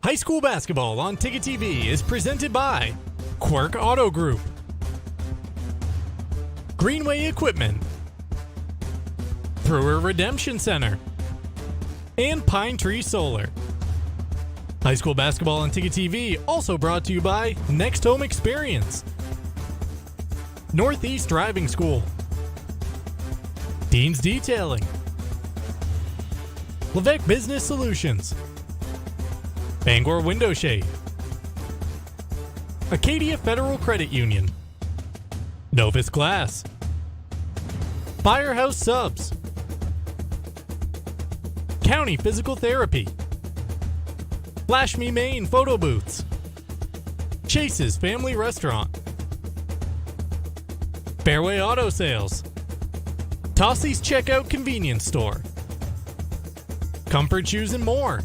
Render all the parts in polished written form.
High school basketball on Ticket TV is presented by Quirk Auto Group, Greenway Equipment, Brewer Redemption Center, and Pine Tree Solar. High school basketball on Ticket TV also brought to you by Next Home Experience, Northeast Driving School, Dean's Detailing, Levesque Business Solutions, Bangor Window Shade, Acadia Federal Credit Union, Novus Glass, Firehouse Subs, County Physical Therapy, Flash Me Maine Photo Booths, Chase's Family Restaurant, Fairway Auto Sales, Tossie's Checkout Convenience Store, Comfort Shoes and More,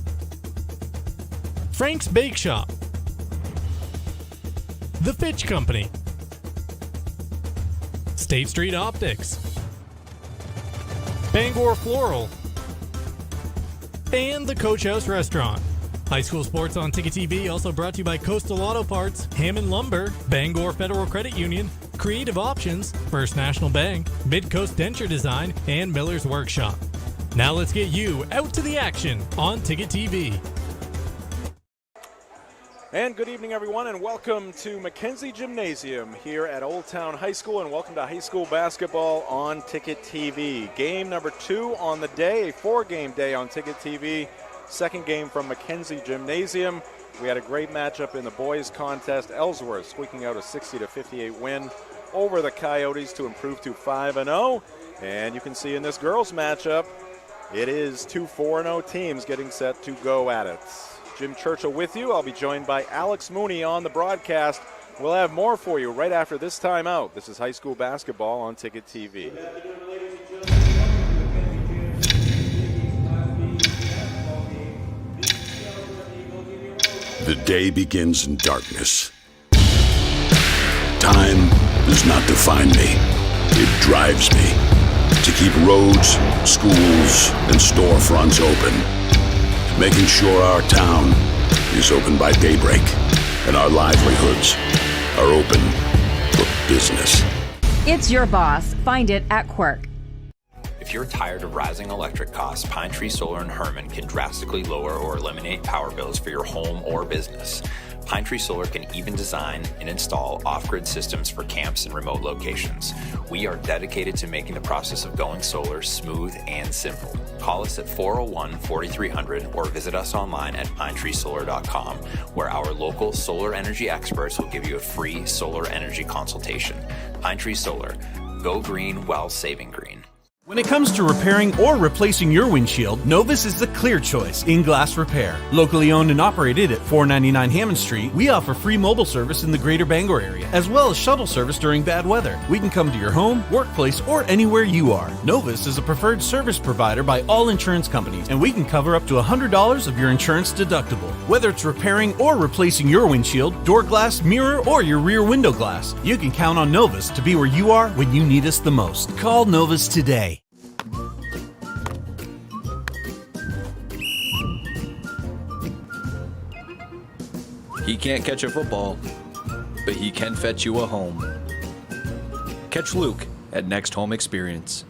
Frank's Bake Shop, The Fitch Company, State Street Optics, Bangor Floral, and the Coach House Restaurant. High school sports on Ticket TV also brought to you by Coastal Auto Parts, Hammond Lumber, Bangor Federal Credit Union, Creative Options, First National Bank, Mid-Coast Denture Design, and Miller's Workshop. Now let's get you out to the action on Ticket TV. And good evening, everyone, and welcome to Mackenzie Gymnasium here at Old Town High School, and welcome to high school basketball on Ticket TV. Game number 2 on the day, a 4-game day on Ticket TV. Second game from Mackenzie Gymnasium. We had a great matchup in the boys contest. Ellsworth squeaking out a 60-58 win over the Coyotes to improve to 5-0. And you can see in this girls matchup, it is two 4-0 teams getting set to go at it. Jim Churchill with you. I'll be joined by Alex Mooney on the broadcast. We'll have more for you right after this timeout. This is high school basketball on Ticket TV. The day begins in darkness. Time does not define me. It drives me to keep roads, schools, and storefronts open. Making sure our town is open by daybreak and our livelihoods are open for business. It's your boss. Find it at Quirk. If you're tired of rising electric costs, Pine Tree Solar in Herman can drastically lower or eliminate power bills for your home or business. Pine Tree Solar can even design and install off-grid systems for camps and remote locations. We are dedicated to making the process of going solar smooth and simple. Call us at 401-4300 or visit us online at pinetreesolar.com, where our local solar energy experts will give you a free solar energy consultation. Pine Tree Solar. Go green while saving green. When it comes to repairing or replacing your windshield, Novus is the clear choice in glass repair. Locally owned and operated at 499 Hammond Street, we offer free mobile service in the greater Bangor area, as well as shuttle service during bad weather. We can come to your home, workplace, or anywhere you are. Novus is a preferred service provider by all insurance companies, and we can cover up to $100 of your insurance deductible. Whether it's repairing or replacing your windshield, door glass, mirror, or your rear window glass, you can count on Novus to be where you are when you need us the most. Call Novus today. He can't catch a football, but he can fetch you a home. Catch Luke at Next Home Experience.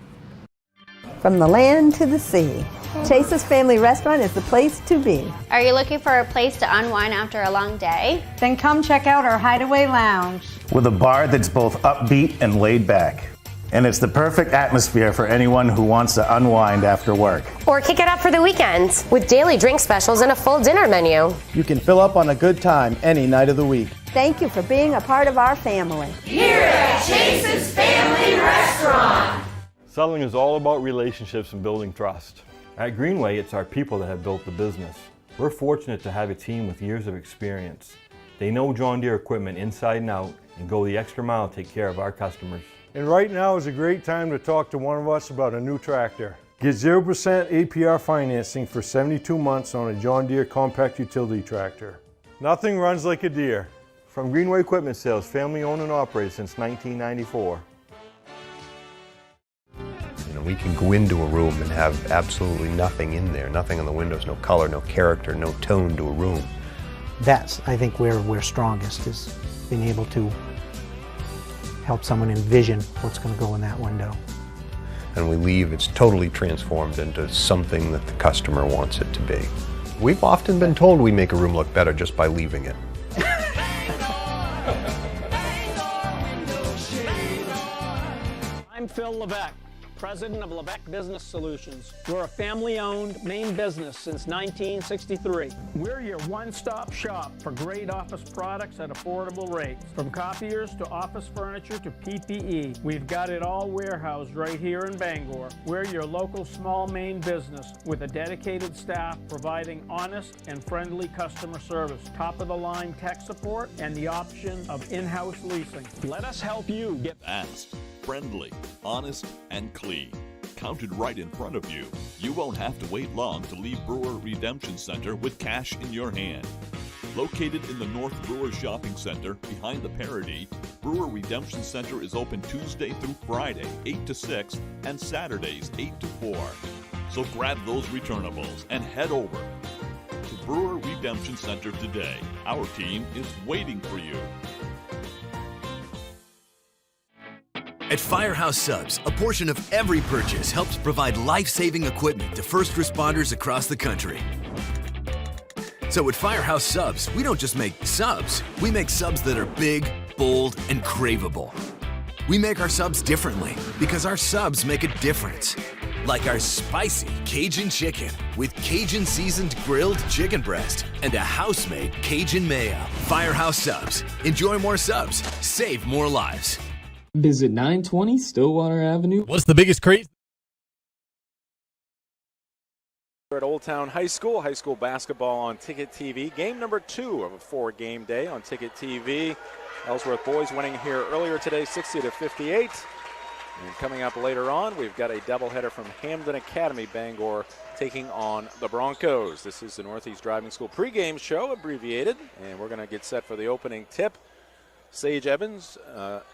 From the land to the sea, Chase's Family Restaurant is the place to be. Are you looking for a place to unwind after a long day? Then come check out our Hideaway Lounge. With a bar that's both upbeat and laid back. And it's the perfect atmosphere for anyone who wants to unwind after work. Or kick it up for the weekends with daily drink specials and a full dinner menu. You can fill up on a good time any night of the week. Thank you for being a part of our family. Here at Chase's Family Restaurant. Selling is all about relationships and building trust. At Greenway, it's our people that have built the business. We're fortunate to have a team with years of experience. They know John Deere equipment inside and out and go the extra mile to take care of our customers. And right now is a great time to talk to one of us about a new tractor. Get 0% APR financing for 72 months on a John Deere compact utility tractor. Nothing runs like a Deere. From Greenway Equipment Sales, family owned and operated since 1994. We can go into a room and have absolutely nothing in there, nothing on the windows, no color, no character, no tone to a room. that's, I think, where we're strongest, is being able to help someone envision what's going to go in that window. And we leave, it's totally transformed into something that the customer wants it to be. We've often been told we make a room look better just by leaving it. I'm Phil Levesque, president of Levesque Business Solutions. We're a family-owned Maine business since 1963. We're your one-stop shop for great office products at affordable rates. From copiers to office furniture to PPE, we've got it all warehoused right here in Bangor. We're your local small Maine business with a dedicated staff providing honest and friendly customer service, top-of-the-line tech support, and the option of in-house leasing. Let us help you get fast, friendly, honest, and clean. Counted right in front of you. You won't have to wait long to leave Brewer Redemption Center with cash in your hand. Located in the North Brewer Shopping Center behind the Parody, Brewer Redemption Center is open Tuesday through Friday, 8 to 6, and Saturdays, 8 to 4. So grab those returnables and head over to Brewer Redemption Center today. Our team is waiting for you. At Firehouse Subs, a portion of every purchase helps provide life-saving equipment to first responders across the country. So at Firehouse Subs, we don't just make subs, we make subs that are big, bold, and craveable. We make our subs differently because our subs make a difference. Like our spicy Cajun chicken with Cajun seasoned grilled chicken breast and a house-made Cajun mayo. Firehouse Subs. Enjoy more subs, save more lives. Visit 920 Stillwater Avenue. What's the biggest craze? We're at Old Town High School basketball on Ticket TV. Game number 2 of a 4-game day on Ticket TV. Ellsworth boys winning here earlier today, 60-58. And coming up later on, we've got a doubleheader from Hamden Academy, Bangor, taking on the Broncos. This is the Northeast Driving School pregame show, abbreviated, and we're going to get set for the opening tip. Sage Evans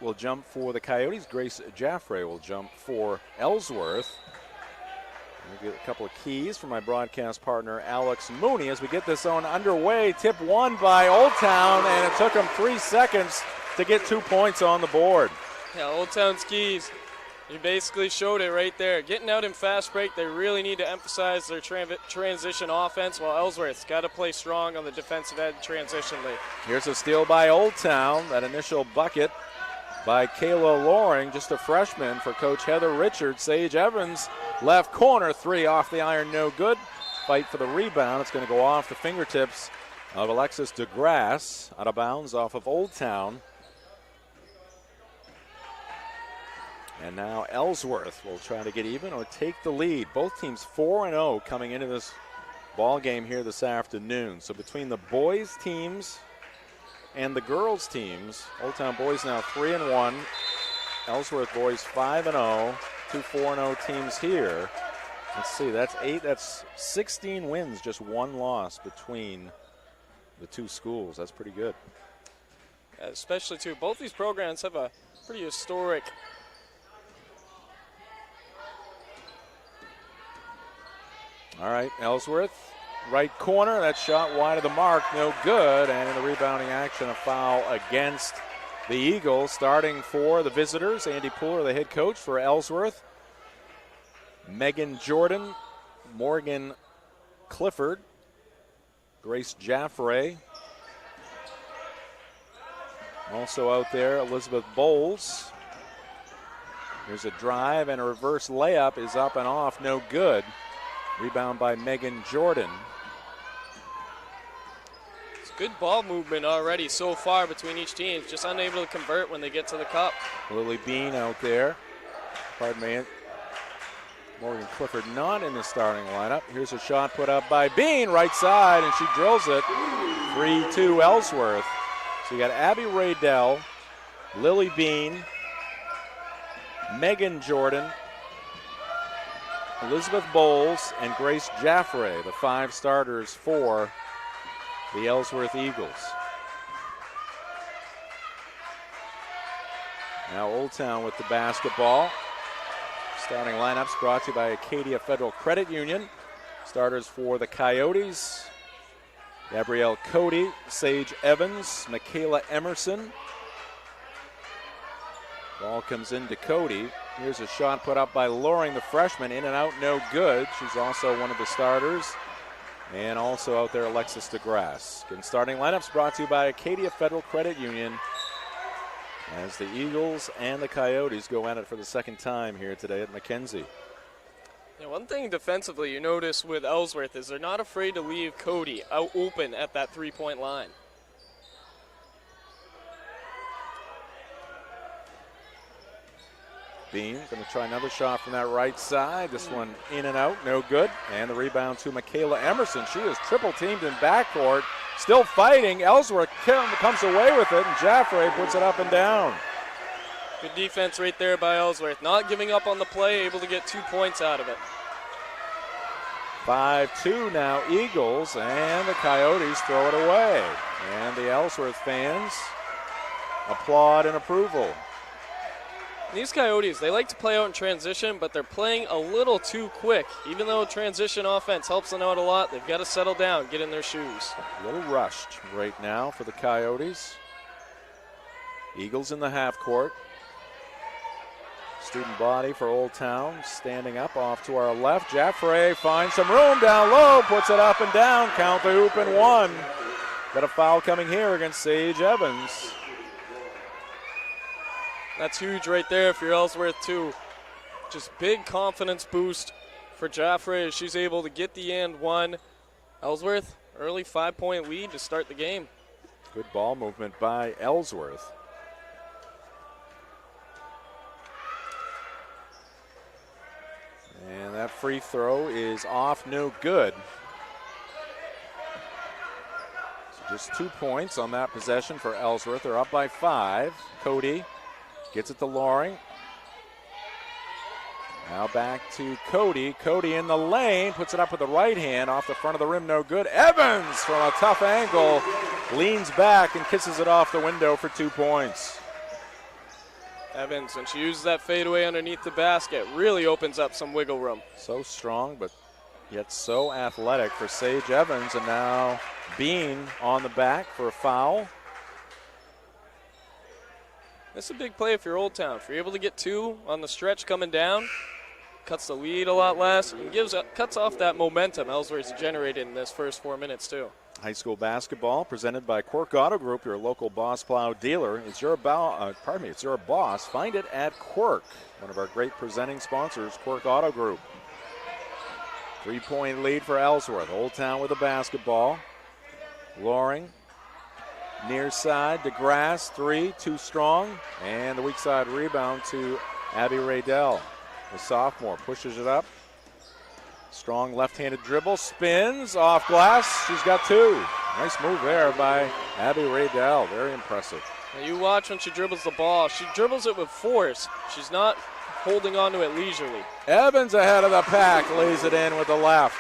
will jump for the Coyotes. Grace Jaffray will jump for Ellsworth. We'll get a couple of keys from my broadcast partner, Alex Mooney, as we get this on underway. Tip won by Old Town, and it took them 3 seconds to get 2 points on the board. Yeah, Old Town's keys. You basically showed it right there. Getting out in fast break, they really need to emphasize their transition offense, while Ellsworth's got to play strong on the defensive end transitionally. Here's a steal by Old Town. That initial bucket by Kayla Loring, just a freshman for Coach Heather Richards. Sage Evans, left corner, 3 off the iron, no good. Fight for the rebound. It's going to go off the fingertips of Alexis DeGrasse, out of bounds off of Old Town. And now Ellsworth will try to get even or take the lead. Both teams 4-0 coming into this ball game here this afternoon. So between the boys teams and the girls teams, Old Town boys now 3-1. Ellsworth boys 5-0. 2 4-0 teams here. Let's see, that's 16 wins, just 1 loss between the 2 schools. That's pretty good. Yeah, especially too, both these programs have a pretty historic All right, Ellsworth, right corner. That shot wide of the mark, no good. And in the rebounding action, a foul against the Eagles. Starting for the visitors, Andy Pooler, the head coach for Ellsworth. Megan Jordan, Morgan Clifford, Grace Jaffray. Also out there, Elizabeth Bowles. There's a drive and a reverse layup is up and off, no good. Rebound by Megan Jordan. It's good ball movement already so far between each team. Just unable to convert when they get to the cup. Lily Bean out there. Pardon me. Morgan Clifford not in the starting lineup. Here's a shot put up by Bean, right side, and she drills it. 3-2 Ellsworth. So you got Abby Raydell, Lily Bean, Megan Jordan, Elizabeth Bowles, and Grace Jaffray, the 5 starters for the Ellsworth Eagles. Now Old Town with the basketball. Starting lineups brought to you by Acadia Federal Credit Union. Starters for the Coyotes. Gabrielle Cody, Sage Evans, Michaela Emerson. Ball comes into Cody. Here's a shot put up by Loring, the freshman, in and out, no good. She's also one of the starters. And also out there, Alexis DeGrasse. Getting starting lineups brought to you by Acadia Federal Credit Union as the Eagles and the Coyotes go at it for the second time here today at Mackenzie. Yeah, one thing defensively you notice with Ellsworth is they're not afraid to leave Cody out open at that three-point line. Bean going to try another shot from that right side. This one in and out, no good. And the rebound to Michaela Emerson. She is triple teamed in backcourt. Still fighting. Ellsworth comes away with it, and Jaffray puts it up and down. Good defense right there by Ellsworth. Not giving up on the play, able to get 2 points out of it. 5-2 now Eagles, and the Coyotes throw it away. And the Ellsworth fans applaud in approval. These Coyotes, they like to play out in transition, but they're playing a little too quick. Even though transition offense helps them out a lot, they've got to settle down, get in their shoes. A little rushed right now for the Coyotes. Eagles in the half court. Student body for Old Town standing up off to our left. Jaffray finds some room down low, puts it up and down. Count the hoop and one. Got a foul coming here against Sage Evans. That's huge right there for Ellsworth too. Just big confidence boost for Jaffray as she's able to get the and one. Ellsworth, early 5-point lead to start the game. Good ball movement by Ellsworth. And that free throw is off, no good. So just 2 points on that possession for Ellsworth. They're up by 5. Cody gets it to Loring. Now back to Cody. Cody in the lane, puts it up with the right hand off the front of the rim, no good. Evans from a tough angle leans back and kisses it off the window for 2 points. Evans, when she uses that fadeaway underneath the basket, really opens up some wiggle room. So strong, but yet so athletic for Sage Evans. And now Bean on the back for a foul. This is a big play if you're Old Town. If you're able to get 2 on the stretch coming down, cuts the lead a lot less, and cuts off that momentum Ellsworth's generated in this first 4 minutes too. High school basketball presented by Quirk Auto Group, your local Boss Plow dealer. It's your boss. Find it at Quirk, one of our great presenting sponsors, Quirk Auto Group. 3-point lead for Ellsworth. Old Town with the basketball. Loring. Near side, DeGrasse, 3, too strong. And the weak side rebound to Abby Raydell. The sophomore pushes it up. Strong left-handed dribble, spins, off glass. She's got 2. Nice move there by Abby Raydell. Very impressive. Now you watch when she dribbles the ball. She dribbles it with force. She's not holding on to it leisurely. Evans ahead of the pack, lays it in with the left.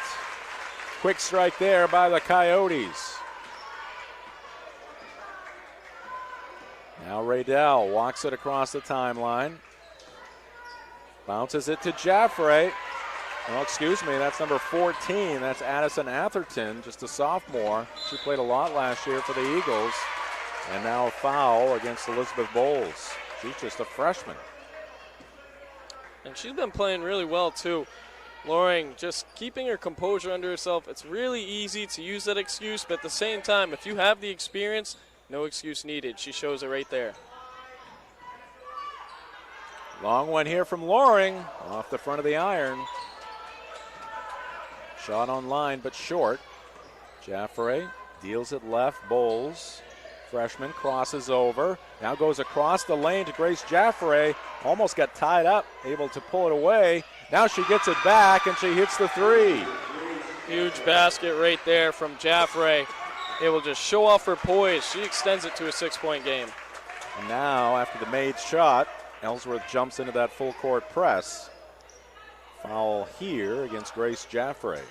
Quick strike there by the Coyotes. Now Raydell walks it across the timeline. Bounces it to Jaffray. Well, excuse me, that's number 14. That's Addison Atherton, just a sophomore. She played a lot last year for the Eagles. And now a foul against Elizabeth Bowles. She's just a freshman. And she's been playing really well, too. Loring just keeping her composure under herself. It's really easy to use that excuse, but at the same time, if you have the experience, no excuse needed. She shows it right there. Long one here from Loring, off the front of the iron. Shot on line, but short. Jaffray deals it left. Bowles, freshman, crosses over. Now goes across the lane to Grace Jaffray. Almost got tied up, able to pull it away. Now she gets it back, and she hits the 3. Huge basket right there from Jaffray. Able to just show off her poise. She extends it to a 6-point game. And now, after the made shot, Ellsworth jumps into that full court press. Foul here against Grace Jaffray.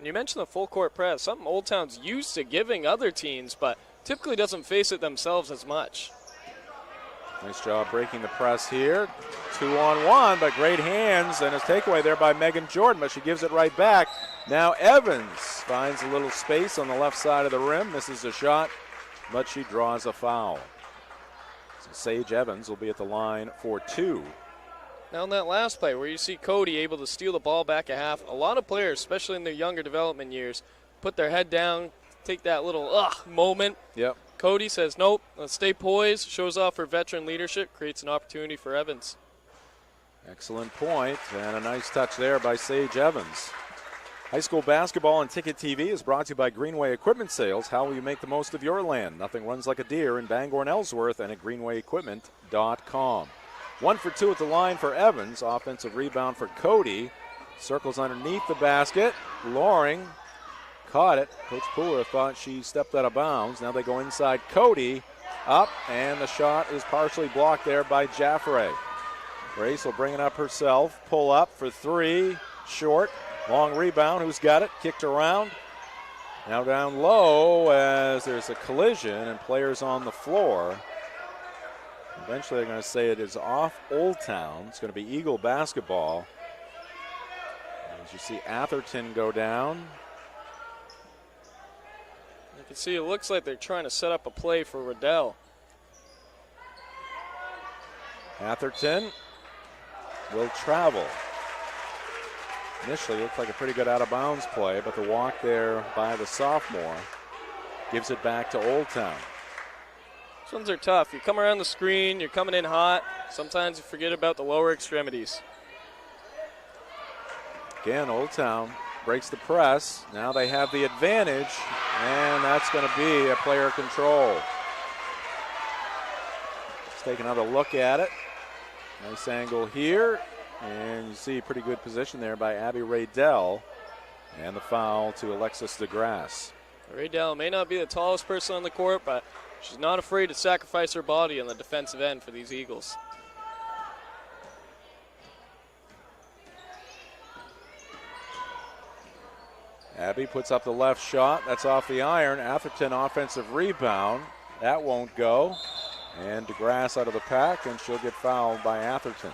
You mentioned the full court press, something Old Town's used to giving other teams, but typically doesn't face it themselves as much. Nice job breaking the press here. 2-on-1, but great hands, and a takeaway there by Megan Jordan, but she gives it right back. Now Evans finds a little space on the left side of the rim, misses a shot, but she draws a foul. So Sage Evans will be at the line for 2. Now in that last play where you see Cody able to steal the ball back a half, a lot of players, especially in their younger development years, put their head down, take that little moment. Yep. Cody says, nope, let's stay poised, shows off her veteran leadership, creates an opportunity for Evans. Excellent point, and a nice touch there by Sage Evans. High school basketball on Ticket TV is brought to you by Greenway Equipment Sales. How will you make the most of your land? Nothing runs like a deer in Bangor and Ellsworth, and at greenwayequipment.com. 1 for 2 at the line for Evans. Offensive rebound for Cody. Circles underneath the basket. Loring caught it. Coach Pooler thought she stepped out of bounds. Now they go inside. Cody up, and the shot is partially blocked there by Jaffray. Grace will bring it up herself. Pull up for 3. Short. Long rebound. Who's got it? Kicked around. Now down low as there's a collision and players on the floor. Eventually they're going to say it is off Old Town. It's going to be Eagle basketball. As you see Atherton go down. You can see it looks like they're trying to set up a play for Riddell. Atherton will travel. Initially looked like a pretty good out-of-bounds play, but the walk there by the sophomore gives it back to Old Town. These ones are tough. You come around the screen, you're coming in hot. Sometimes you forget about the lower extremities. Again, Old Town breaks the press. Now they have the advantage, and that's going to be a player control. Let's take another look at it. Nice angle here. And you see pretty good position there by Abby Raydell. And the foul to Alexis DeGrasse. Raydell may not be the tallest person on the court, but she's not afraid to sacrifice her body on the defensive end for these Eagles. Abby puts up the left shot. That's off the iron. Atherton offensive rebound. That won't go. And DeGrasse out of the pack, and she'll get fouled by Atherton.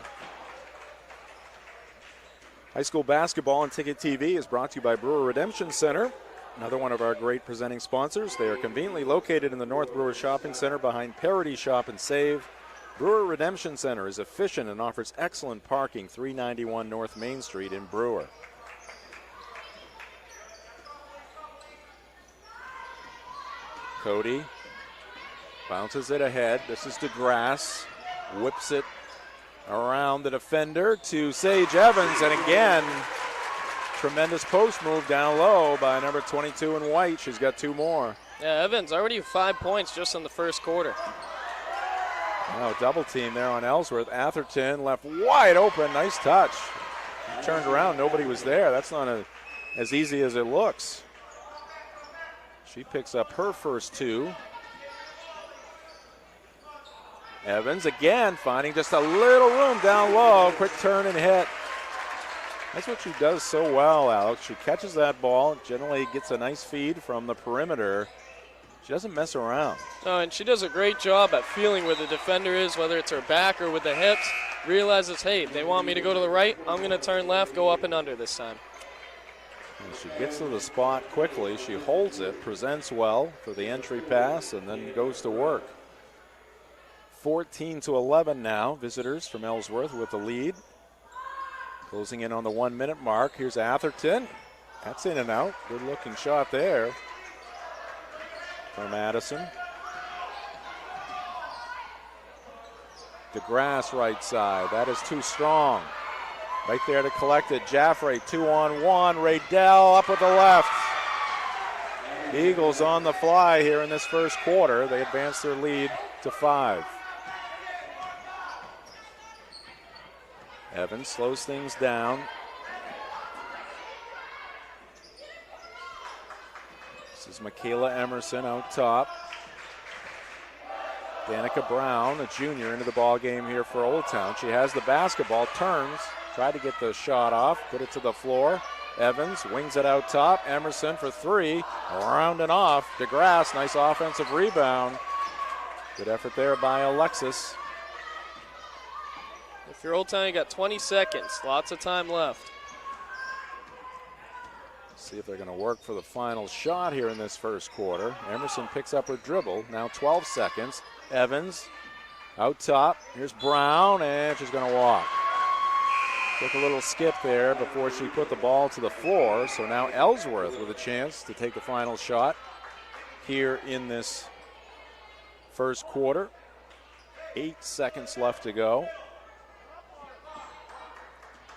High school basketball on Ticket TV is brought to you by Brewer Redemption Center, another one of our great presenting sponsors. They are conveniently located in the North Brewer Shopping Center behind Parity Shop and Save. Brewer Redemption Center is efficient and offers excellent parking, 391 North Main Street in Brewer. Cody bounces it ahead. This is DeGrasse. Whips it around the defender to Sage Evans, and again, tremendous post move down low by number 22 in white. She's got 2 more. Yeah, Evans already 5 points just in the first quarter. Oh, double team there on Ellsworth. Atherton left wide open. Nice touch. Turned around. Nobody was there. That's not as easy as it looks. She picks up her first 2. Evans again finding just a little room down low. Quick turn and hit. That's what she does so well, Alex. She catches that ball, generally gets a nice feed from the perimeter. She doesn't mess around. No, and she does a great job at feeling where the defender is, whether it's her back or with the hips. Realizes, hey, they want me to go to the right, I'm going to turn left, go up and under this time. And she gets to the spot quickly. She holds it, presents well for the entry pass, and then goes to work. 14-11 now. Visitors from Ellsworth with the lead. Closing in on the 1-minute mark. Here's Atherton. That's in and out. Good looking shot there from Addison. DeGrasse right side. That is too strong. Right there to collect it. Jaffray 2-on-1. Raydell up with the left. The Eagles on the fly here in this first quarter. They advance their lead to 5. Evans slows things down. This is Michaela Emerson out top. Danica Brown, a junior, into the ball game here for Old Town. She has the basketball, turns, tried to get the shot off, put it to the floor. Evans wings it out top. Emerson for 3, around and off. DeGrasse, nice offensive rebound. Good effort there by Alexis. If you're Old Town, you got 20 seconds. Lots of time left. See if they're going to work for the final shot here in this first quarter. Emerson picks up her dribble. Now 12 seconds. Evans out top. Here's Brown, and she's going to walk. Took a little skip there before she put the ball to the floor. So now Ellsworth with a chance to take the final shot here in this first quarter. 8 seconds left to go.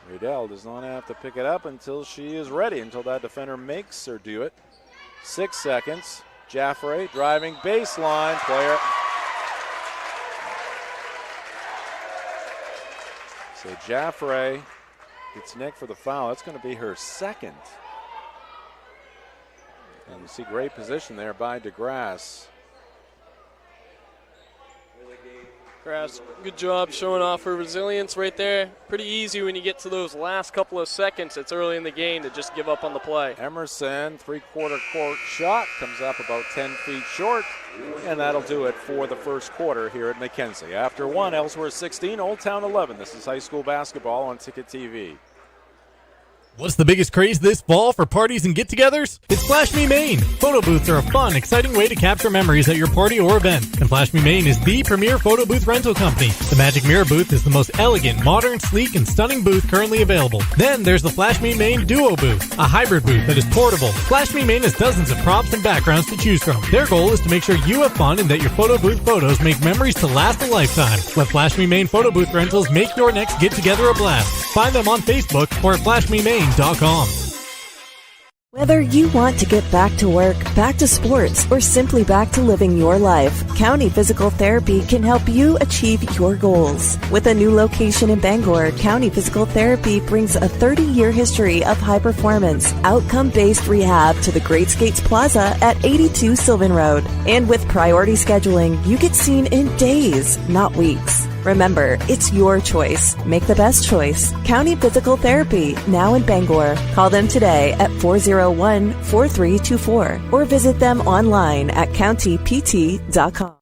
Riedel does not have to pick it up until she is ready, until that defender makes her do it. 6 seconds. Jaffray driving baseline. Player. So Jaffray gets nicked for the foul. That's going to be her second. And you see great position there by DeGrasse. Grass, good job showing off her resilience right there. Pretty easy when you get to those last couple of seconds. It's early in the game to just give up on the play. Emerson, three-quarter court shot, comes up about 10 feet short, and that'll do it for the first quarter here at Mackenzie. After one, Ellsworth 16, Old Town 11. This is high school basketball on Ticket TV. What's the biggest craze this fall for parties and get-togethers? It's Flash Me Maine. Photo booths are a fun, exciting way to capture memories at your party or event. And Flash Me Maine is the premier photo booth rental company. The Magic Mirror booth is the most elegant, modern, sleek, and stunning booth currently available. Then there's the Flash Me Maine Duo booth, a hybrid booth that is portable. Flash Me Maine has dozens of props and backgrounds to choose from. Their goal is to make sure you have fun and that your photo booth photos make memories to last a lifetime. Let Flash Me Maine photo booth rentals make your next get-together a blast. Find them on Facebook or at flashmemaine.com. Whether you want to get back to work, back to sports, or simply back to living your life, County Physical Therapy can help you achieve your goals. With a new location in Bangor, County Physical Therapy brings a 30-year history of high performance, outcome-based rehab to the Great Skates Plaza at 82 Sylvan Road. And with priority scheduling, you get seen in days, not weeks. Remember, it's your choice. Make the best choice. County Physical Therapy, now in Bangor. Call them today at 401-4324 or visit them online at countypt.com.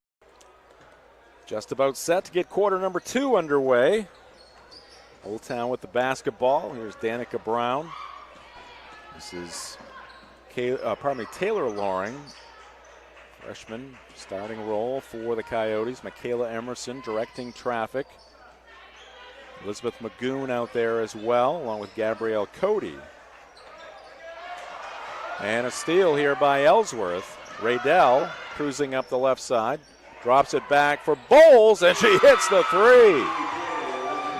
Just about set to get quarter number 2 underway. Old Town with the basketball. Here's Danica Brown. This is Taylor Loring, freshman, starting role for the Coyotes. Michaela Emerson directing traffic. Elizabeth Magoon out there as well, along with Gabrielle Cody. And a steal here by Ellsworth. Riedel cruising up the left side. Drops it back for Bowles, and she hits the three.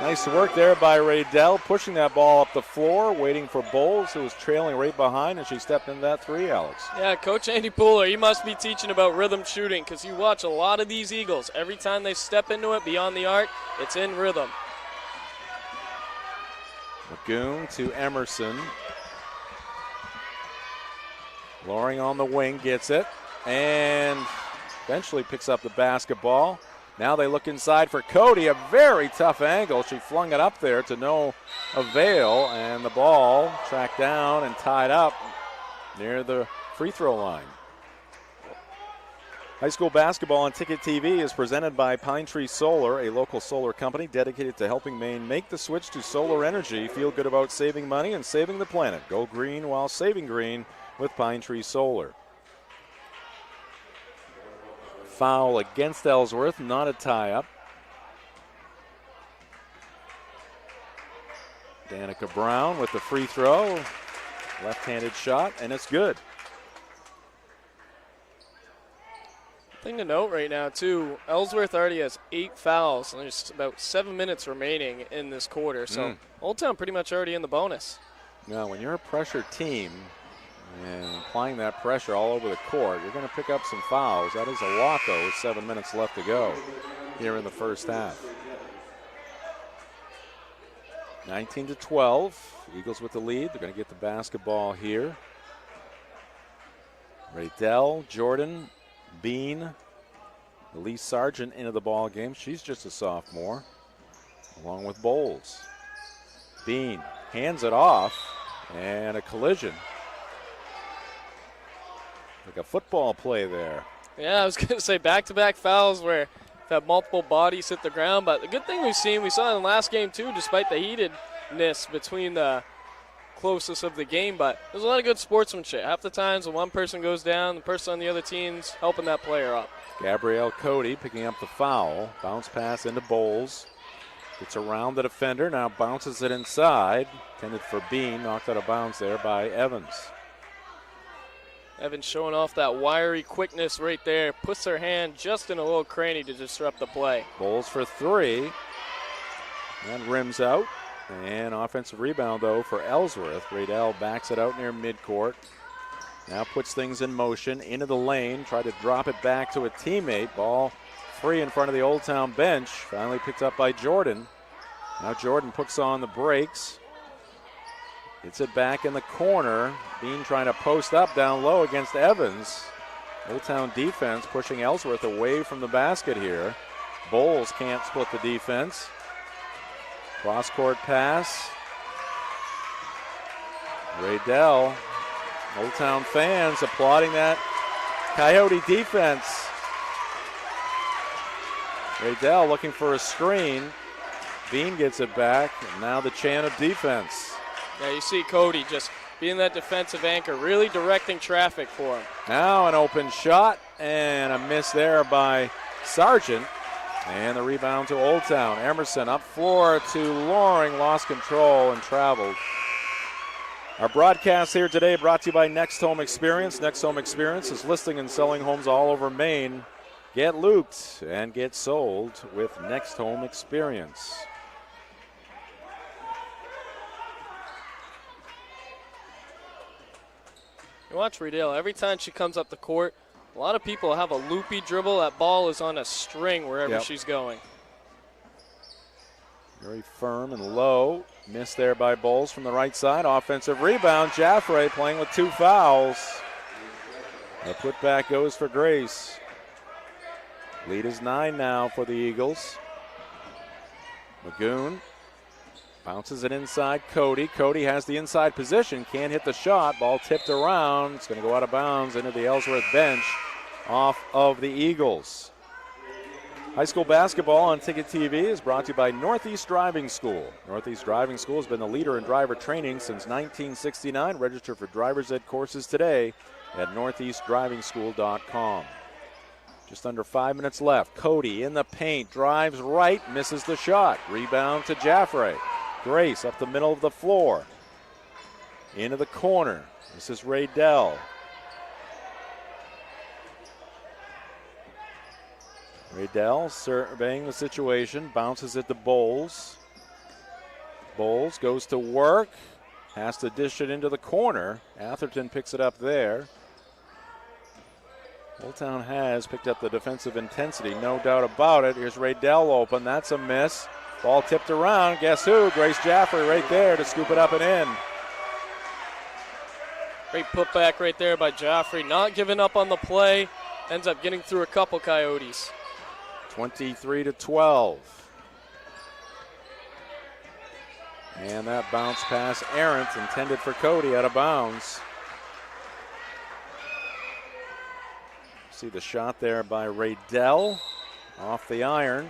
Nice work there by Riedel, pushing that ball up the floor, waiting for Bowles, who was trailing right behind, and she stepped in that three, Alex. Yeah, Coach Andy Pooler, he must be teaching about rhythm shooting, because you watch a lot of these Eagles. Every time they step into it beyond the arc, it's in rhythm. Magoon to Emerson. Loring on the wing gets it, and eventually picks up the basketball. Now they look inside for Cody, a very tough angle. She flung it up there to no avail, and the ball tracked down and tied up near the free throw line. High school basketball on Ticket TV is presented by Pine Tree Solar, a local solar company dedicated to helping Maine make the switch to solar energy. Feel good about saving money and saving the planet. Go green while saving green with Pine Tree Solar. Foul against Ellsworth, not a tie-up. Danica Brown with the free throw. Left-handed shot, and it's good. Thing to note right now, too, Ellsworth already has 8 fouls, and there's about 7 minutes remaining in this quarter. So Old Town pretty much already in the bonus. Now, when you're a pressure team, and applying that pressure all over the court, you're going to pick up some fouls. That is a lot, though, with 7 minutes left to go here in the first half. 19-12. Eagles with the lead. They're going to get the basketball here. Riedel, Jordan, Bean, Elise Sargent into the ball game. She's just a sophomore, along with Bowles. Bean hands it off, and a collision. Like a football play there. Yeah, I was going to say back-to-back fouls where you've had multiple bodies hit the ground. But the good thing we saw in the last game, too, despite the heatedness between the closest of the game, but there's a lot of good sportsmanship. Half the times when one person goes down, the person on the other team's helping that player up. Gabrielle Cody picking up the foul. Bounce pass into Bowles. Gets around the defender, now bounces it inside. Intended for Bean, knocked out of bounds there by Evans. Evans showing off that wiry quickness right there. Puts her hand just in a little cranny to disrupt the play. Bowles for three. And rims out. And offensive rebound, though, for Ellsworth. Radell backs it out near midcourt. Now puts things in motion into the lane. Tried to drop it back to a teammate. Ball free in front of the Old Town bench. Finally picked up by Jordan. Now Jordan puts on the brakes. Gets it back in the corner. Bean trying to post up down low against Evans. Old Town defense pushing Ellsworth away from the basket here. Bowles can't split the defense. Cross-court pass. Radell. Old Town fans applauding that Coyote defense. Radell looking for a screen. Bean gets it back, and now the chant of defense. Yeah, you see Cody just being that defensive anchor, really directing traffic for him. Now an open shot, and a miss there by Sargent. And the rebound to Old Town. Emerson up floor to Loring, lost control and traveled. Our broadcast here today brought to you by Next Home Experience. Next Home Experience is listing and selling homes all over Maine. Get looped and get sold with Next Home Experience. You watch Riedel, every time she comes up the court, a lot of people have a loopy dribble. That ball is on a string wherever she's going. Very firm and low. Missed there by Bowles from the right side. Offensive rebound. Jaffray playing with 2 fouls. The putback goes for Grace. Lead is 9 now for the Eagles. Magoon bounces it inside Cody. Cody has the inside position. Can't hit the shot. Ball tipped around. It's going to go out of bounds into the Ellsworth bench off of the Eagles. High school basketball on Ticket TV is brought to you by Northeast Driving School. Northeast Driving School has been the leader in driver training since 1969. Register for driver's ed courses today at northeastdrivingschool.com. Just under 5 minutes left. Cody in the paint, drives right, misses the shot. Rebound to Jaffray. Grace up the middle of the floor. Into the corner. This is Radell. Radell surveying the situation, bounces it to Bowles. Bowles goes to work, has to dish it into the corner. Atherton picks it up there. Old Town has picked up the defensive intensity, no doubt about it. Here's Radell open, that's a miss. Ball tipped around, guess who? Grace Jaffray right there to scoop it up and in. Great putback right there by Jaffray, not giving up on the play. Ends up getting through a couple Coyotes. 23-12. And that bounce pass errant, intended for Cody, out of bounds. See the shot there by Radell off the iron.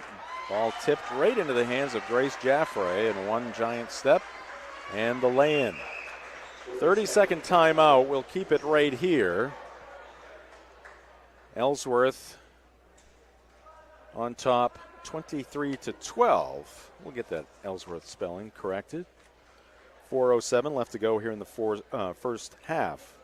Ball tipped right into the hands of Grace Jaffray in one giant step and the lay-in. 30-second timeout. We'll keep it right here. Ellsworth on top 23-12. We'll get that Ellsworth spelling corrected. 4:07 left to go here in the first half.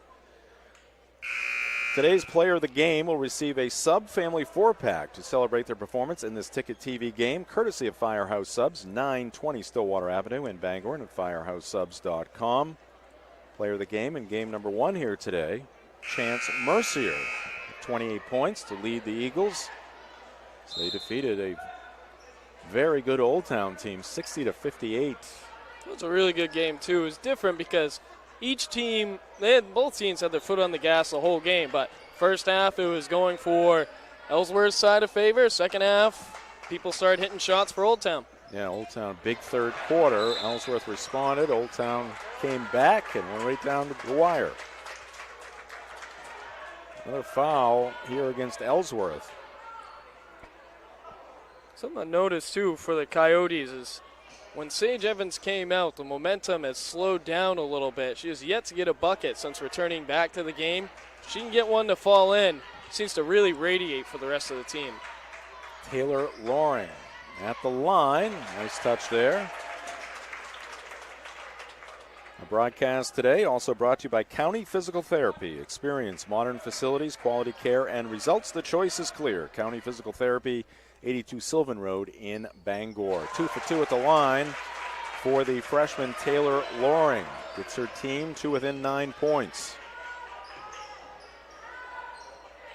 Today's player of the game will receive a sub-family 4-pack to celebrate their performance in this Ticket TV game, courtesy of Firehouse Subs, 920 Stillwater Avenue in Bangor, and at firehousesubs.com. Player of the game in game number 1 here today, Chance Mercier, 28 points to lead the Eagles. So they defeated a very good Old Town team, 60-58. It was a really good game, too. It was different because each team, both teams had their foot on the gas the whole game, but first half it was going for Ellsworth's side of favor. Second half, people started hitting shots for Old Town. Yeah, Old Town, big third quarter. Ellsworth responded. Old Town came back and went right down to the wire. Another foul here against Ellsworth. Something I noticed, too, for the Coyotes is When Sage Evans came out, the momentum has slowed down a little bit. She has yet to get a bucket since returning back to the game. If she can get one to fall in, seems to really radiate for the rest of the team. Taylor Loring at the line. Nice touch there. A broadcast today also brought to you by County Physical Therapy. Experience modern facilities, quality care, and results. The choice is clear. County Physical Therapy, 82 Sylvan Road in Bangor. 2 for 2 at the line for the freshman Taylor Loring. Gets her team to within 9 points.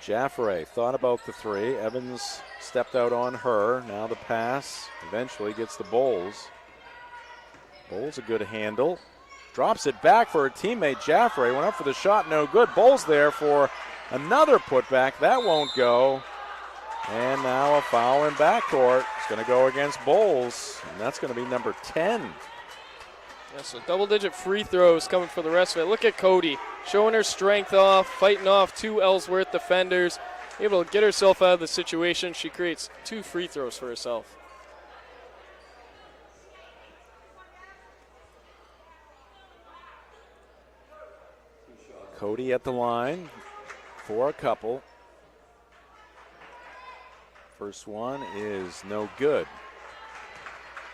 Jaffray thought about the three. Evans stepped out on her. Now the pass eventually gets the Bowles. Bowles a good handle. Drops it back for her teammate Jaffray. Went up for the shot, no good. Bowles there for another putback. That won't go. And now a foul in backcourt. It's going to go against Bowles, and that's going to be number 10. Yeah, so double-digit free throws coming for the rest of it. Look at Cody showing her strength off, fighting off 2 Ellsworth defenders, able to get herself out of the situation. She creates 2 free throws for herself. Cody at the line for a couple. First one is no good.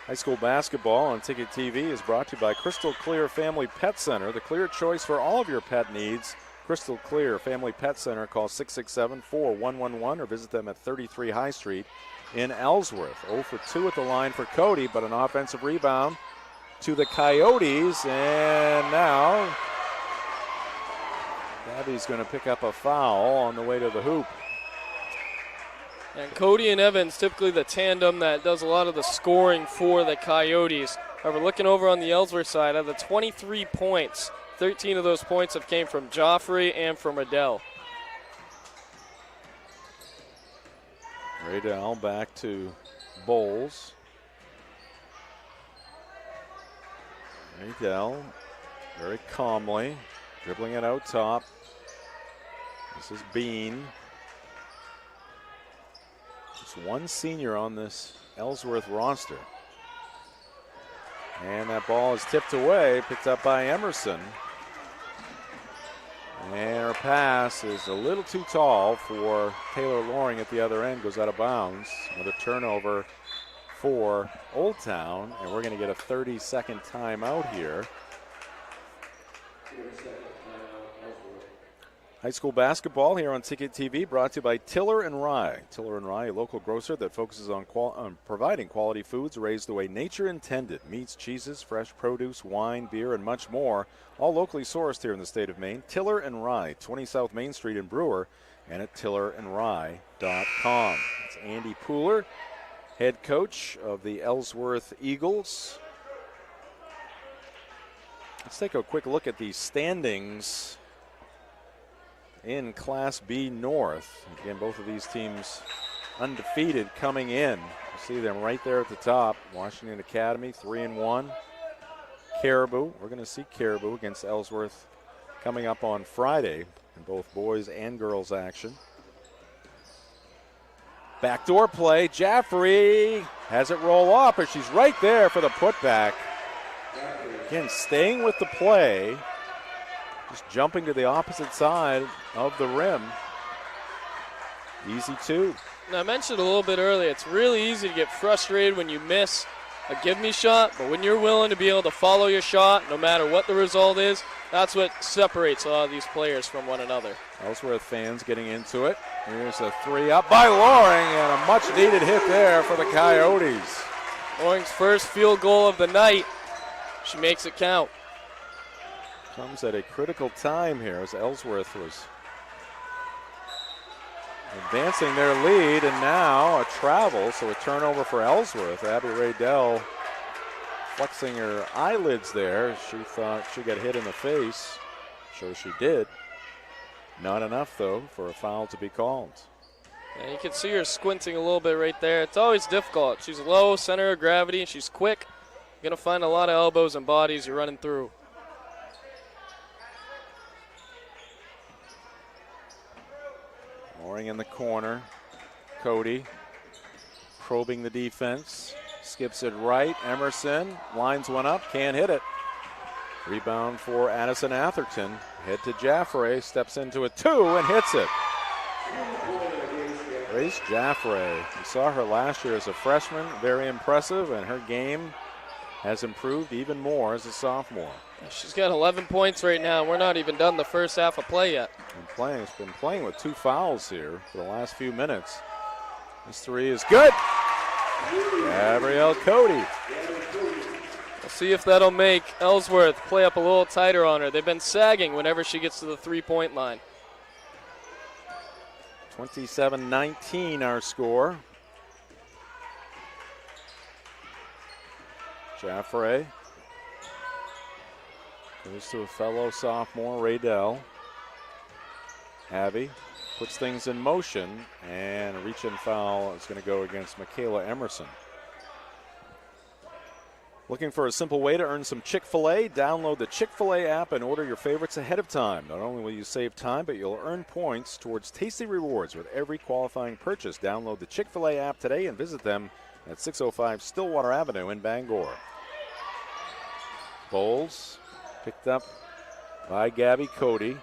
High school basketball on Ticket TV is brought to you by Crystal Clear Family Pet Center, the clear choice for all of your pet needs. Crystal Clear Family Pet Center. Call 667-4111 or visit them at 33 High Street in Ellsworth. 0 for 2 at the line for Cody, but an offensive rebound to the Coyotes, and now Gabby's going to pick up a foul on the way to the hoop. And Cody and Evans, typically the tandem that does a lot of the scoring for the Coyotes. However, looking over on the Ellsworth side, of the 23 points, 13 of those points have came from Joffrey and from Adele. Radell back to Bowles. Radell very calmly dribbling it out top. This is Bean. Just one senior on this Ellsworth roster. And that ball is tipped away, picked up by Emerson. And her pass is a little too tall for Taylor Loring at the other end, goes out of bounds. Another turnover for Old Town, and we're going to get a 30-second timeout here. High school basketball here on Ticket TV, brought to you by Tiller & Rye. Tiller & Rye, a local grocer that focuses on providing quality foods raised the way nature intended. Meats, cheeses, fresh produce, wine, beer, and much more. All locally sourced here in the state of Maine. Tiller & Rye, 20 South Main Street in Brewer, and at tillerandrye.com. It's Andy Pooler, head coach of the Ellsworth Eagles. Let's take a quick look at the standings in Class B North. Again, both of these teams undefeated coming in. You see them right there at the top. Washington Academy 3-1. Caribou, we're going to see Caribou against Ellsworth coming up on Friday in both boys and girls action. Backdoor play. Jaffrey has it roll off, but she's right there for the putback. Again, staying with the play. Just jumping to the opposite side of the rim. Easy two. Now, I mentioned a little bit earlier, it's really easy to get frustrated when you miss a give-me shot, but when you're willing to be able to follow your shot, no matter what the result is, that's what separates a lot of these players from one another. Ellsworth fans getting into it. Here's a three up by Loring, and a much-needed hit there for the Coyotes. Loring's first field goal of the night. She makes it count. Comes at a critical time here as Ellsworth was advancing their lead, and now a travel, so a turnover for Ellsworth. Abby Radell flexing her eyelids there. She thought she got hit in the face. Sure she did. Not enough, though, for a foul to be called. Yeah, you can see her squinting a little bit right there. It's always difficult. She's low, center of gravity, and she's quick. You're going to find a lot of elbows and bodies you're running through. Loring in the corner. Cody probing the defense. skips it right. Emerson lines one up, can't hit it. Rebound for Addison Atherton. Head to Jaffray, steps into a 2 and hits it. Grace Jaffray. We saw her last year as a freshman, very impressive, and her game has improved even more as a sophomore. She's got 11 points right now. We're not even done the first half of play yet. She's been playing with 2 fouls here for the last few minutes. This 3 is good. Gabrielle Cody. We'll see if that'll make Ellsworth play up a little tighter on her. They've been sagging whenever she gets to the 3-point line. 27-19 our score. Jaffray goes to a fellow sophomore, Raydell. Abby puts things in motion, and a reach-in foul is going to go against Michaela Emerson. Looking for a simple way to earn some Chick-fil-A? Download the Chick-fil-A app and order your favorites ahead of time. Not only will you save time, but you'll earn points towards tasty rewards with every qualifying purchase. Download the Chick-fil-A app today and visit them at 605 Stillwater Avenue in Bangor. Bowles picked up by Gabby Cody.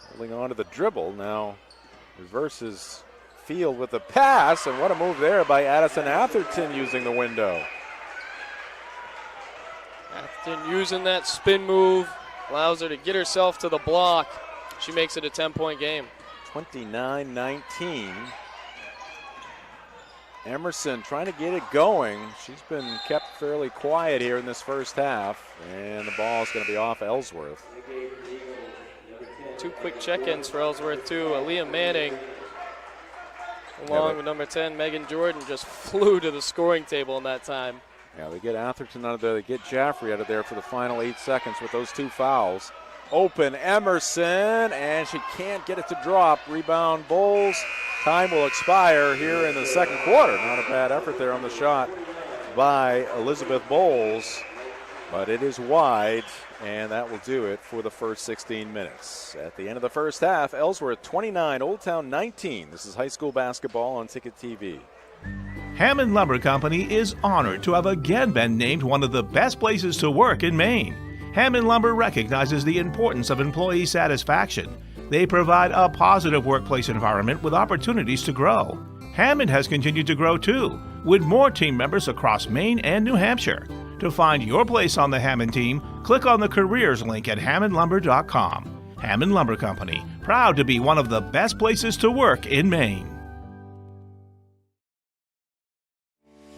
Holding on to the dribble. Now reverses field with the pass, and what a move there by Addison Atherton using the window. Atherton using that spin move, allows her to get herself to the block. She makes it a 10-point game. 29-19. Emerson trying to get it going. She's been kept fairly quiet here in this first half, and the ball is going to be off Ellsworth. 2 quick check-ins for Ellsworth, too. Aaliyah Manning, along with number 10, Megan Jordan, just flew to the scoring table in that time. Yeah, they get Atherton out of there. They get Jaffray out of there for the final 8 seconds with those 2 fouls. Open Emerson, and she can't get it to drop. Rebound Bowles. Time will expire here in the second quarter. Not a bad effort there on the shot by Elizabeth Bowles, but it is wide, and that will do it for the first 16 minutes. At the end of the first half, Ellsworth 29, Old Town 19. This is high school basketball on Ticket TV. Hammond Lumber Company is honored to have again been named one of the best places to work in Maine. Hammond Lumber recognizes the importance of employee satisfaction. They provide a positive workplace environment with opportunities to grow. Hammond has continued to grow too, with more team members across Maine and New Hampshire. To find your place on the Hammond team, click on the careers link at hammondlumber.com. Hammond Lumber Company, proud to be one of the best places to work in Maine.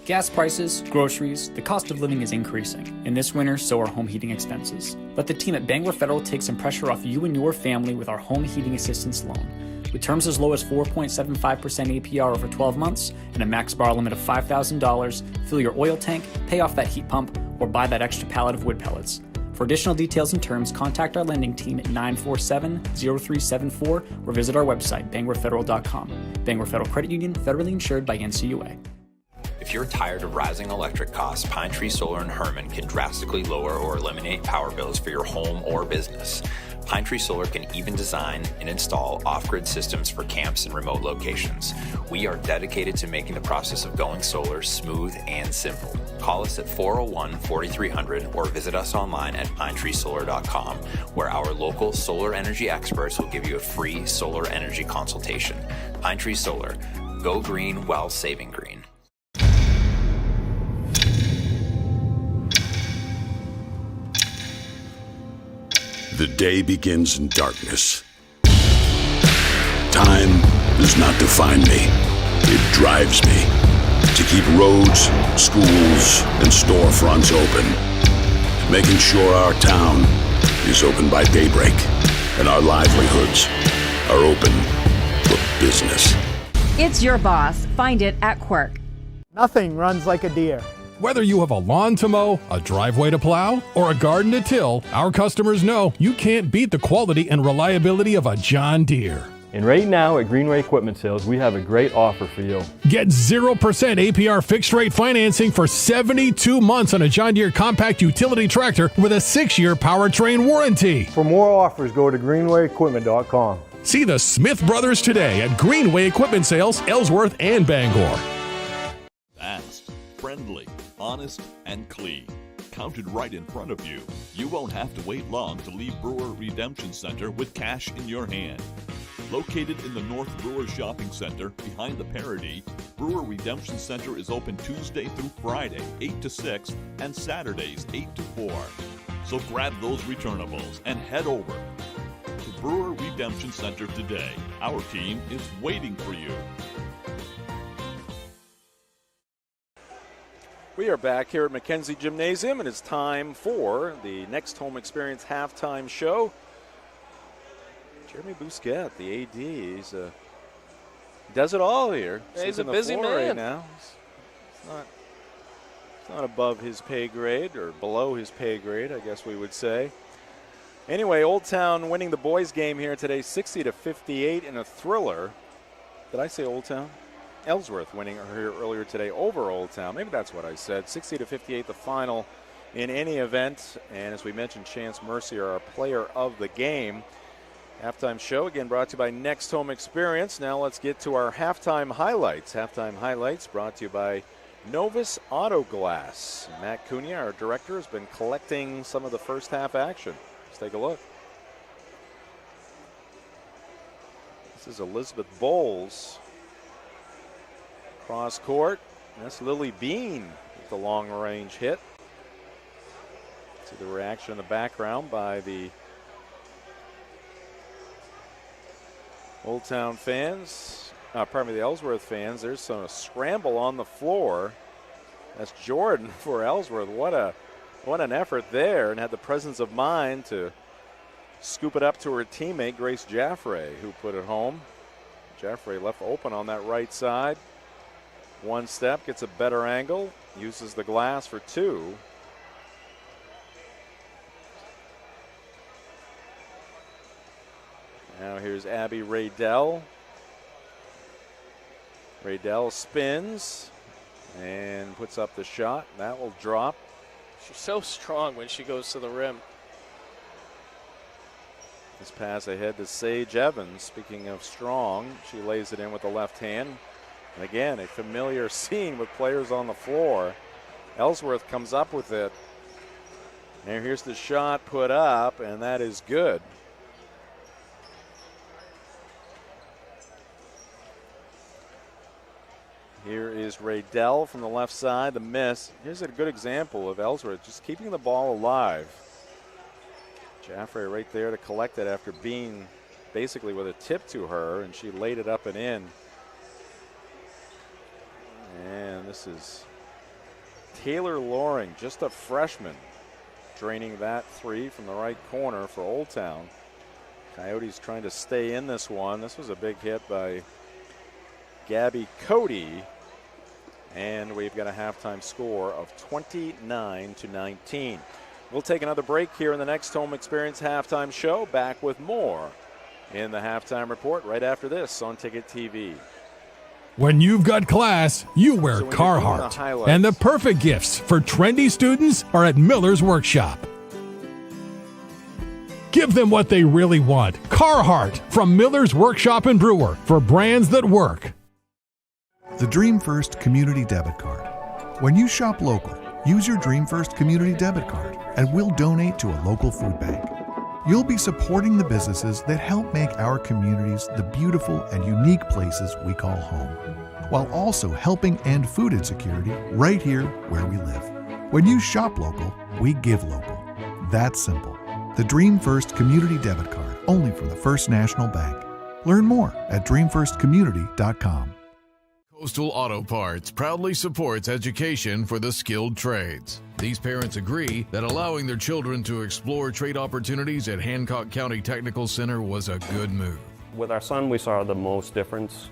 Gas prices, groceries, the cost of living is increasing, and this winter, so are home heating expenses. Let the team at Bangor Federal take some pressure off you and your family with our home heating assistance loan. With terms as low as 4.75% APR over 12 months and a max borrow limit of $5,000, fill your oil tank, pay off that heat pump, or buy that extra pallet of wood pellets. For additional details and terms, contact our lending team at 947-0374 or visit our website, bangorfederal.com. Bangor Federal Credit Union, federally insured by NCUA. If you're tired of rising electric costs, Pine Tree Solar in Herman can drastically lower or eliminate power bills for your home or business. Pine Tree Solar can even design and install off-grid systems for camps and remote locations. We are dedicated to making the process of going solar smooth and simple. Call us at 401-4300 or visit us online at pinetreesolar.com, where our local solar energy experts will give you a free solar energy consultation. Pine Tree Solar. Go green while saving green. The day begins in darkness. Time does not define me. It drives me to keep roads, schools, and storefronts open. Making sure our town is open by daybreak and our livelihoods are open for business. It's your boss. Find it at Quirk. Nothing runs like a deer. Whether you have a lawn to mow, a driveway to plow, or a garden to till, our customers know you can't beat the quality and reliability of a John Deere. And right now at Greenway Equipment Sales, we have a great offer for you. Get 0% APR fixed rate financing for 72 months on a John Deere compact utility tractor with a 6-year powertrain warranty. For more offers, go to greenwayequipment.com. See the Smith brothers today at Greenway Equipment Sales, Ellsworth and Bangor. friendly, honest, and clean. Counted right in front of you. You won't have to wait long to leave Brewer Redemption Center with cash in your hand. Located in the North Brewer Shopping Center behind the Parody, Brewer Redemption Center is open Tuesday through Friday, 8 to 6, and Saturdays, 8 to 4. So grab those returnables and head over to Brewer Redemption Center today. Our team is waiting for you. We are back here at Mackenzie Gymnasium, and it's time for the Next Home Experience halftime show. Jeremy Bousquet, the AD, he does it all here. Yeah, he's a on the busy floor man. right now. It's not above his pay grade, or below his pay grade, I guess we would say. Anyway, Old Town winning the boys game here today, 60-58 in a thriller. Did I say Old Town? Ellsworth winning here earlier today over Old Town. Maybe that's what I said. 60-58 the final in any event. And as we mentioned, Chance Mercier, our player of the game. Halftime show, again, brought to you by Next Home Experience. Now let's get to our halftime highlights. Halftime highlights brought to you by Novus Auto Glass. Matt Cunha, our director, has been collecting some of the first half action. Let's take a look. This is Elizabeth Bowles. Cross court. That's Lily Bean with the long range hit. See the reaction in the background by the Old Town fans. The Ellsworth fans. There's some scramble on the floor. That's Jordan for Ellsworth. What an effort there, and had the presence of mind to scoop it up to her teammate Grace Jaffray, who put it home. Jaffray left open on that right side. One step, gets a better angle, uses the glass for two. Now here's Abby Raydell. Raydell spins and puts up the shot. That will drop. She's so strong when she goes to the rim. This pass ahead to Sage Evans. Speaking of strong, she lays it in with the left hand. And again, a familiar scene with players on the floor. Ellsworth comes up with it. And here's the shot put up, and that is good. Here is Raydell from the left side, the miss. Here's a good example of Ellsworth just keeping the ball alive. Jaffray right there to collect it after being basically with a tip to her, and she laid it up and in. And this is Taylor Loring, just a freshman, draining that three from the right corner for Old Town. Coyotes trying to stay in this one. This was a big hit by Gabby Cody. And we've got a halftime score of 29-19. We'll take another break here in the Next Home Experience halftime show. Back with more in the halftime report right after this on Ticket TV. When you've got class, you wear So when you're doing the Carhartt. highlights- And the perfect gifts for trendy students are at Miller's Workshop. Give them what they really want. Carhartt from Miller's Workshop in Brewer for brands that work. The Dream First Community Debit Card. When you shop local, use your Dream First Community Debit Card and we'll donate to a local food bank. You'll be supporting the businesses that help make our communities the beautiful and unique places we call home, while also helping end food insecurity right here where we live. When you shop local, we give local. That's simple. The Dream First Community Debit Card, only from the First National Bank. Learn more at dreamfirstcommunity.com. Coastal Auto Parts proudly supports education for the skilled trades. These parents agree that allowing their children to explore trade opportunities at Hancock County Technical Center was a good move. With our son, we saw the most difference,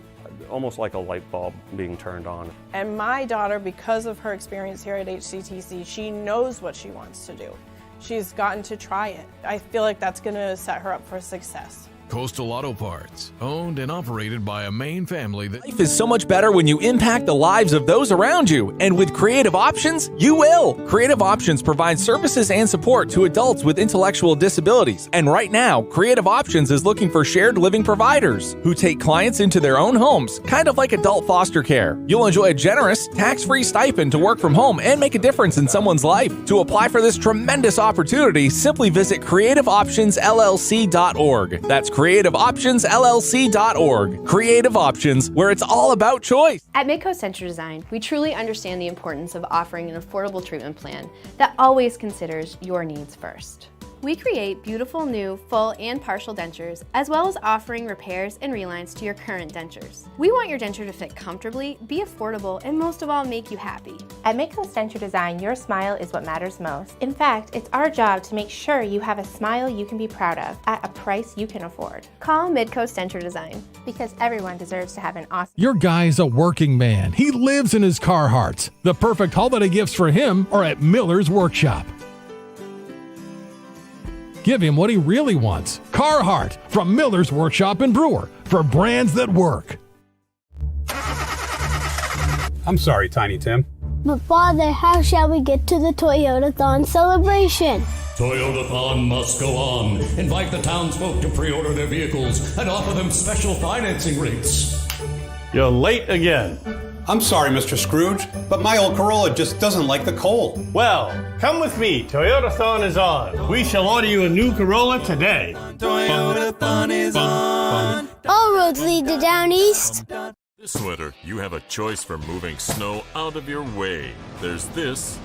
almost like a light bulb being turned on. And my daughter, because of her experience here at HCTC, she knows what she wants to do. She's gotten to try it. I feel like that's going to set her up for success. Coastal Auto Parts, owned and operated by a Maine family that... Life is so much better when you impact the lives of those around you, and with Creative Options, you will. Creative Options provides services and support to adults with intellectual disabilities, and right now, Creative Options is looking for shared living providers who take clients into their own homes, kind of like adult foster care. You'll enjoy a generous, tax-free stipend to work from home and make a difference in someone's life. To apply for this tremendous opportunity, simply visit creativeoptionsllc.org. That's creativeoptionsllc.org. Creative Options, where it's all about choice. At Midcoast Denture Design, we truly understand the importance of offering an affordable treatment plan that always considers your needs first. We create beautiful new full and partial dentures, as well as offering repairs and relines to your current dentures. We want your denture to fit comfortably, be affordable, and most of all, make you happy. At Midcoast Denture Design, your smile is what matters most. In fact, it's our job to make sure you have a smile you can be proud of at a price you can afford. Call Midcoast Denture Design, because everyone deserves to have an awesome... Your guy's a working man. He lives in his Carhartts. The perfect holiday gifts for him are at Miller's Workshop. Give him what he really wants. Carhartt from Miller's Workshop in Brewer, for brands that work. I'm sorry, Tiny Tim. But Father, how shall we get to the Toyotathon celebration? Toyotathon must go on. Invite the townsfolk to pre-order their vehicles and offer them special financing rates. You're late again. I'm sorry, Mr. Scrooge, but my old Corolla just doesn't like the cold. Well, come with me. Toyotathon is on. We shall order you a new Corolla today. Toyotathon is on. All roads lead to down east. This winter, you have a choice for moving snow out of your way. There's this,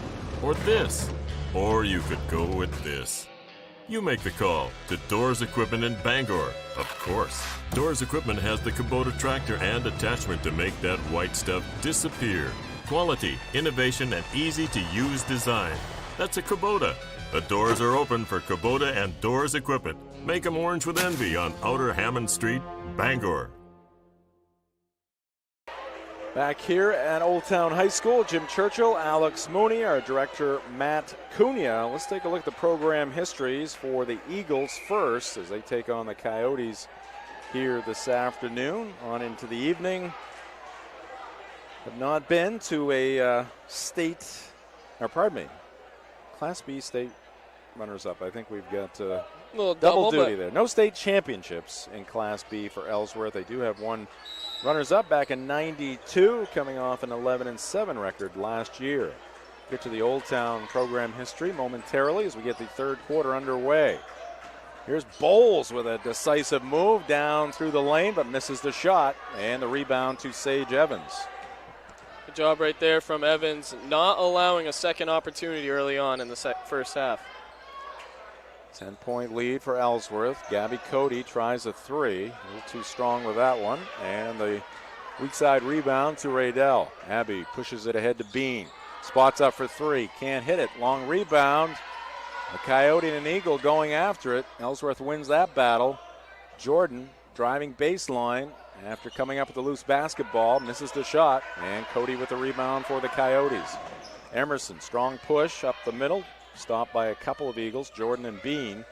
or you could go with this. You make the call to Doors Equipment in Bangor. Of course, Doors Equipment has the Kubota tractor and attachment to make that white stuff disappear. Quality, innovation, and easy-to-use design. That's a Kubota. The doors are open for Kubota and Doors Equipment. Make them orange with envy on Outer Hammond Street, Bangor. Back here at Old Town High School, Jim Churchill, Alex Mooney, our director Matt Cunha. Let's take a look at the program histories for the Eagles first as they take on the Coyotes here this afternoon on into the evening. Have not been to a Class B state runners-up. I think we've got double duty there. No state championships in Class B for Ellsworth. They do have one runners-up back in '92, coming off an 11-7 record last year. Get to the Old Town program history momentarily as we get the third quarter underway. Here's Bowles with a decisive move down through the lane, but misses the shot, and the rebound to Sage Evans. Good job right there from Evans, not allowing a second opportunity early on in the first half. 10-point lead for Ellsworth. Gabby Cody tries a three. A little too strong with that one. And the weak side rebound to Raydell. Abby pushes it ahead to Bean. Spots up for three. Can't hit it. Long rebound. A Coyote and an Eagle going after it. Ellsworth wins that battle. Jordan driving baseline after coming up with a loose basketball. Misses the shot. And Cody with the rebound for the Coyotes. Emerson, strong push up the middle. Stopped by a couple of Eagles, Jordan and Bean.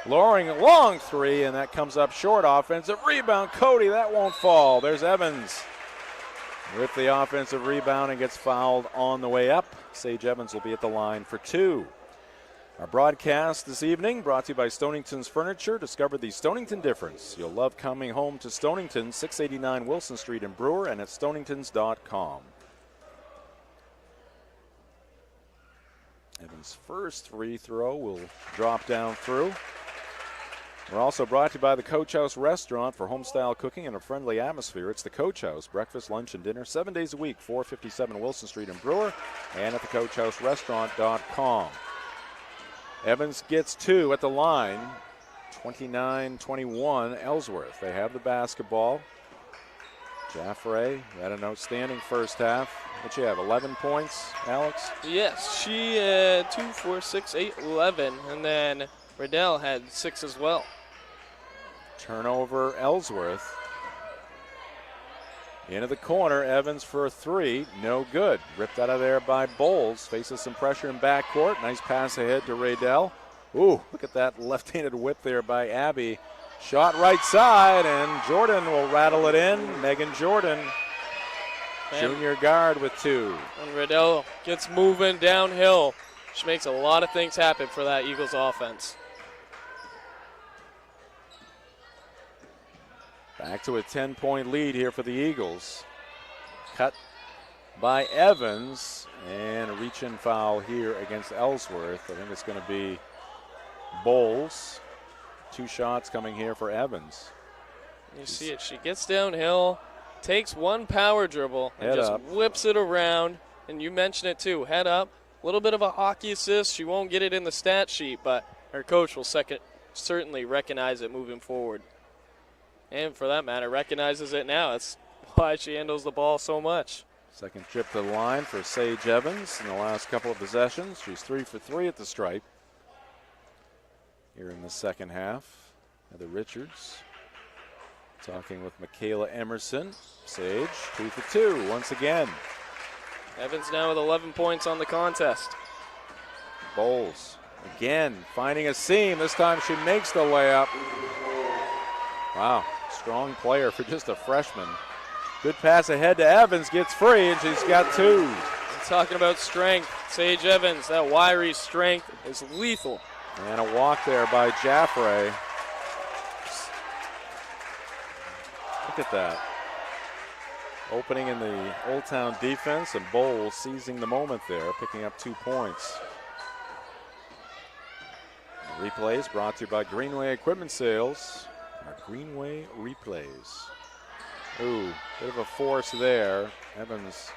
Lowering a long three, and that comes up short. Offensive rebound, Cody, that won't fall. There's Evans with the offensive rebound and gets fouled on the way up. Sage Evans will be at the line for two. Our broadcast this evening brought to you by Stonington's Furniture. Discover the Stonington difference. You'll love coming home to Stonington, 689 Wilson Street in Brewer, and at stoningtons.com. Evans' first free throw will drop down through. We're also brought to you by the Coach House Restaurant for home-style cooking and a friendly atmosphere. It's the Coach House, breakfast, lunch, and dinner, 7 days a week, 457 Wilson Street in Brewer, and at thecoachhouserestaurant.com. Evans gets two at the line, 29-21 Ellsworth. They have the basketball. Jaffray had an outstanding first half. What you have, 11 points, Alex? Yes, she had 2, 4, 6, 8, 11, and then Riddell had 6 as well. Turnover, Ellsworth. Into the corner, Evans for a three, no good. Ripped out of there by Bowles, faces some pressure in backcourt. Nice pass ahead to Raydell. Ooh, look at that left-handed whip there by Abby. Shot right side, and Jordan will rattle it in. Megan Jordan, junior guard with 2. And Riddell gets moving downhill. She makes a lot of things happen for that Eagles offense. Back to a 10-point lead here for the Eagles. Cut by Evans, and a reach-in foul here against Ellsworth. I think it's going to be Bowles. 2 shots coming here for Evans. You see it. She gets downhill, takes one power dribble, and Head just up. whips it around. And you mentioned it too. Head up. A little bit of a hockey assist. She won't get it in the stat sheet, but her coach will certainly recognize it moving forward. And for that matter, recognizes it now. That's why she handles the ball so much. Second trip to the line for Sage Evans in the last couple of possessions. She's 3 for 3 at the stripe here in the second half. Heather Richards talking with Michaela Emerson. Sage 2 for 2 once again. Evans now with 11 points on the contest. Bowles again finding a seam. This time she makes the layup. Wow, strong player for just a freshman. Good pass ahead to Evans, gets free, and she's got 2. And talking about strength, Sage Evans, that wiry strength is lethal. And a walk there by Jaffray. Look at that. Opening in the Old Town defense, and Bowles seizing the moment there, picking up 2 points. Replays brought to you by Greenway Equipment Sales. Our Greenway replays. Ooh, bit of a force there. Evans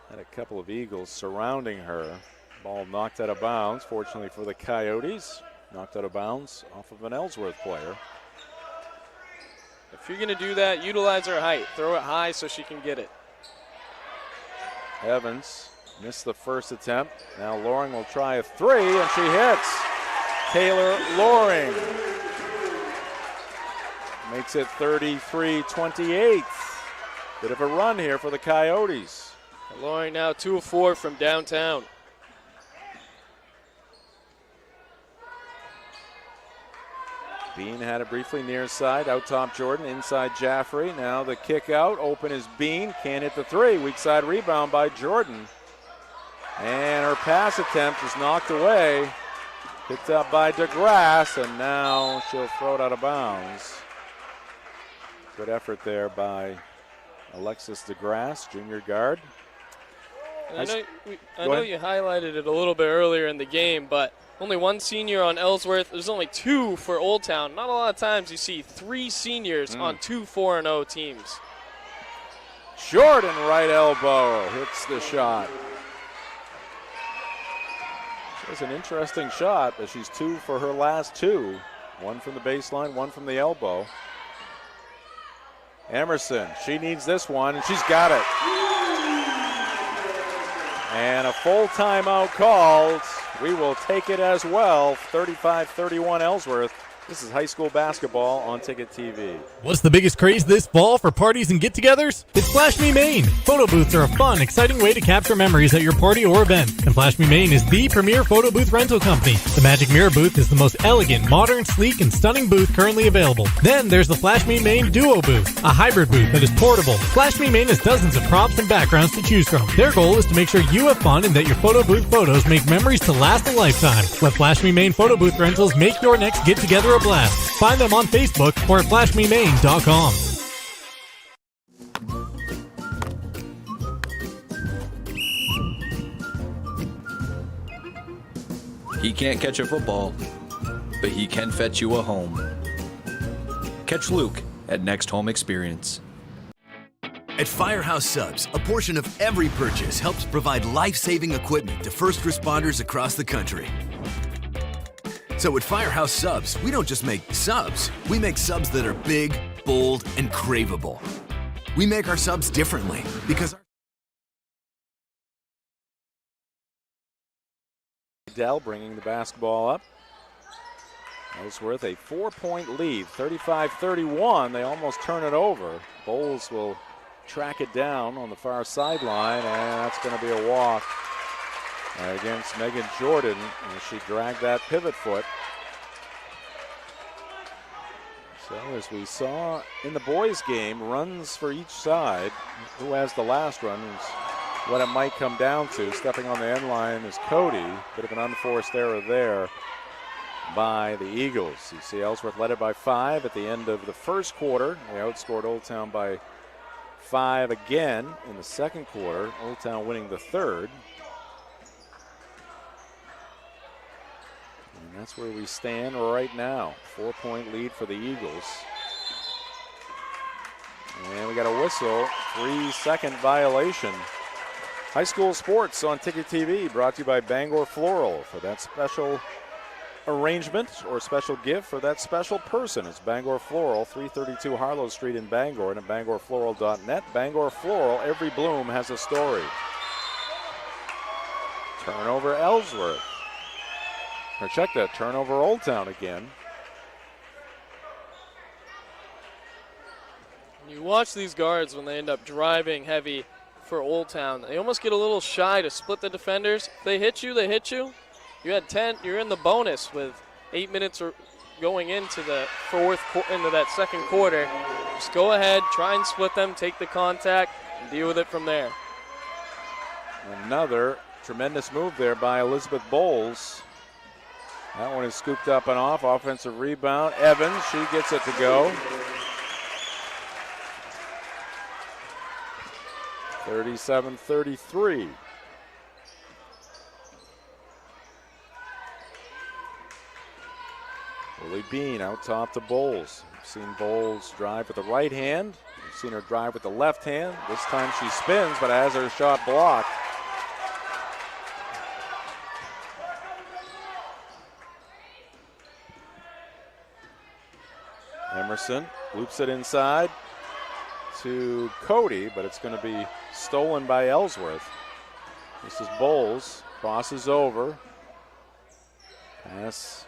had a couple of Eagles surrounding her. Ball knocked out of bounds, fortunately for the Coyotes. Knocked out of bounds off of an Ellsworth player. If you're going to do that, utilize her height. Throw it high so she can get it. Evans missed the first attempt. Now Loring will try a 3, and she hits. Taylor Loring makes it 33-28. Bit of a run here for the Coyotes. Loring now 2 of 4 from downtown. Bean had it briefly near side, out top Jordan, inside Jaffrey. Now the kick out, open is Bean, can't hit the 3. Weak side rebound by Jordan. And her pass attempt is knocked away. Picked up by DeGrasse, and now she'll throw it out of bounds. Good effort there by Alexis DeGrasse, junior guard. And I know you highlighted it a little bit earlier in the game, but only 1 senior on Ellsworth. There's only 2 for Old Town. Not a lot of times you see 3 seniors on 2 4-0 teams. Jordan, right elbow, hits the shot. It's an interesting shot, but she's 2 for her last 2. 1 from the baseline, 1 from the elbow. Emerson, she needs this one, and she's got it. And a full timeout called. We will take it as well. 35-31 Ellsworth. This is high school basketball on Ticket TV. What's the biggest craze this fall for parties and get-togethers? It's Flash Me Maine. Photo booths are a fun, exciting way to capture memories at your party or event. And Flash Me Maine is the premier photo booth rental company. The Magic Mirror booth is the most elegant, modern, sleek, and stunning booth currently available. Then there's the Flash Me Maine Duo booth, a hybrid booth that is portable. Flash Me Maine has dozens of props and backgrounds to choose from. Their goal is to make sure you have fun and that your photo booth photos make memories to last a lifetime. Let Flash Me Maine photo booth rentals make your next get-together a blast. Find them on Facebook or at flashmemaine.com. He can't catch a football, but he can fetch you a home. Catch Luke at Next Home Experience. At Firehouse Subs, a portion of every purchase helps provide life-saving equipment to first responders across the country. So at Firehouse Subs, we don't just make subs, we make subs that are big, bold, and craveable. We make our subs differently because Dell bringing the basketball up. Ellsworth a 4-point lead, 35-31. They almost turn it over. Bowles will track it down on the far sideline, and that's going to be a walk against Megan Jordan as she dragged that pivot foot. So as we saw in the boys' game, runs for each side. Who has the last run is what it might come down to. Stepping on the end line is Cody. Bit of an unforced error there by the Eagles. You see Ellsworth led it by 5 at the end of the first quarter. They outscored Old Town by 5 again in the second quarter. Old Town winning the third. And that's where we stand right now. 4-point lead for the Eagles. And we got a whistle, 3-second violation. High school sports on Ticket TV, brought to you by Bangor Floral. For that special arrangement or special gift for that special person, it's Bangor Floral, 332 Harlow Street in Bangor, and at bangorfloral.net. Bangor Floral, every bloom has a story. Turnover Ellsworth. Or check that, turnover Old Town again. You watch these guards when they end up driving heavy for Old Town. They almost get a little shy to split the defenders. If they hit you, they hit you. You had 10, you're in the bonus with 8 minutes going into the into that second quarter. Just go ahead, try and split them, take the contact, and deal with it from there. Another tremendous move there by Elizabeth Bowles. That one is scooped up and off. Offensive rebound. Evans, she gets it to go. 37-33. Lily Bean out top to Bowles. We've seen Bowles drive with the right hand. We've seen her drive with the left hand. This time she spins, but has her shot blocked. Emerson loops it inside to Cody, but it's going to be stolen by Ellsworth. This is Bowles, crosses over. Pass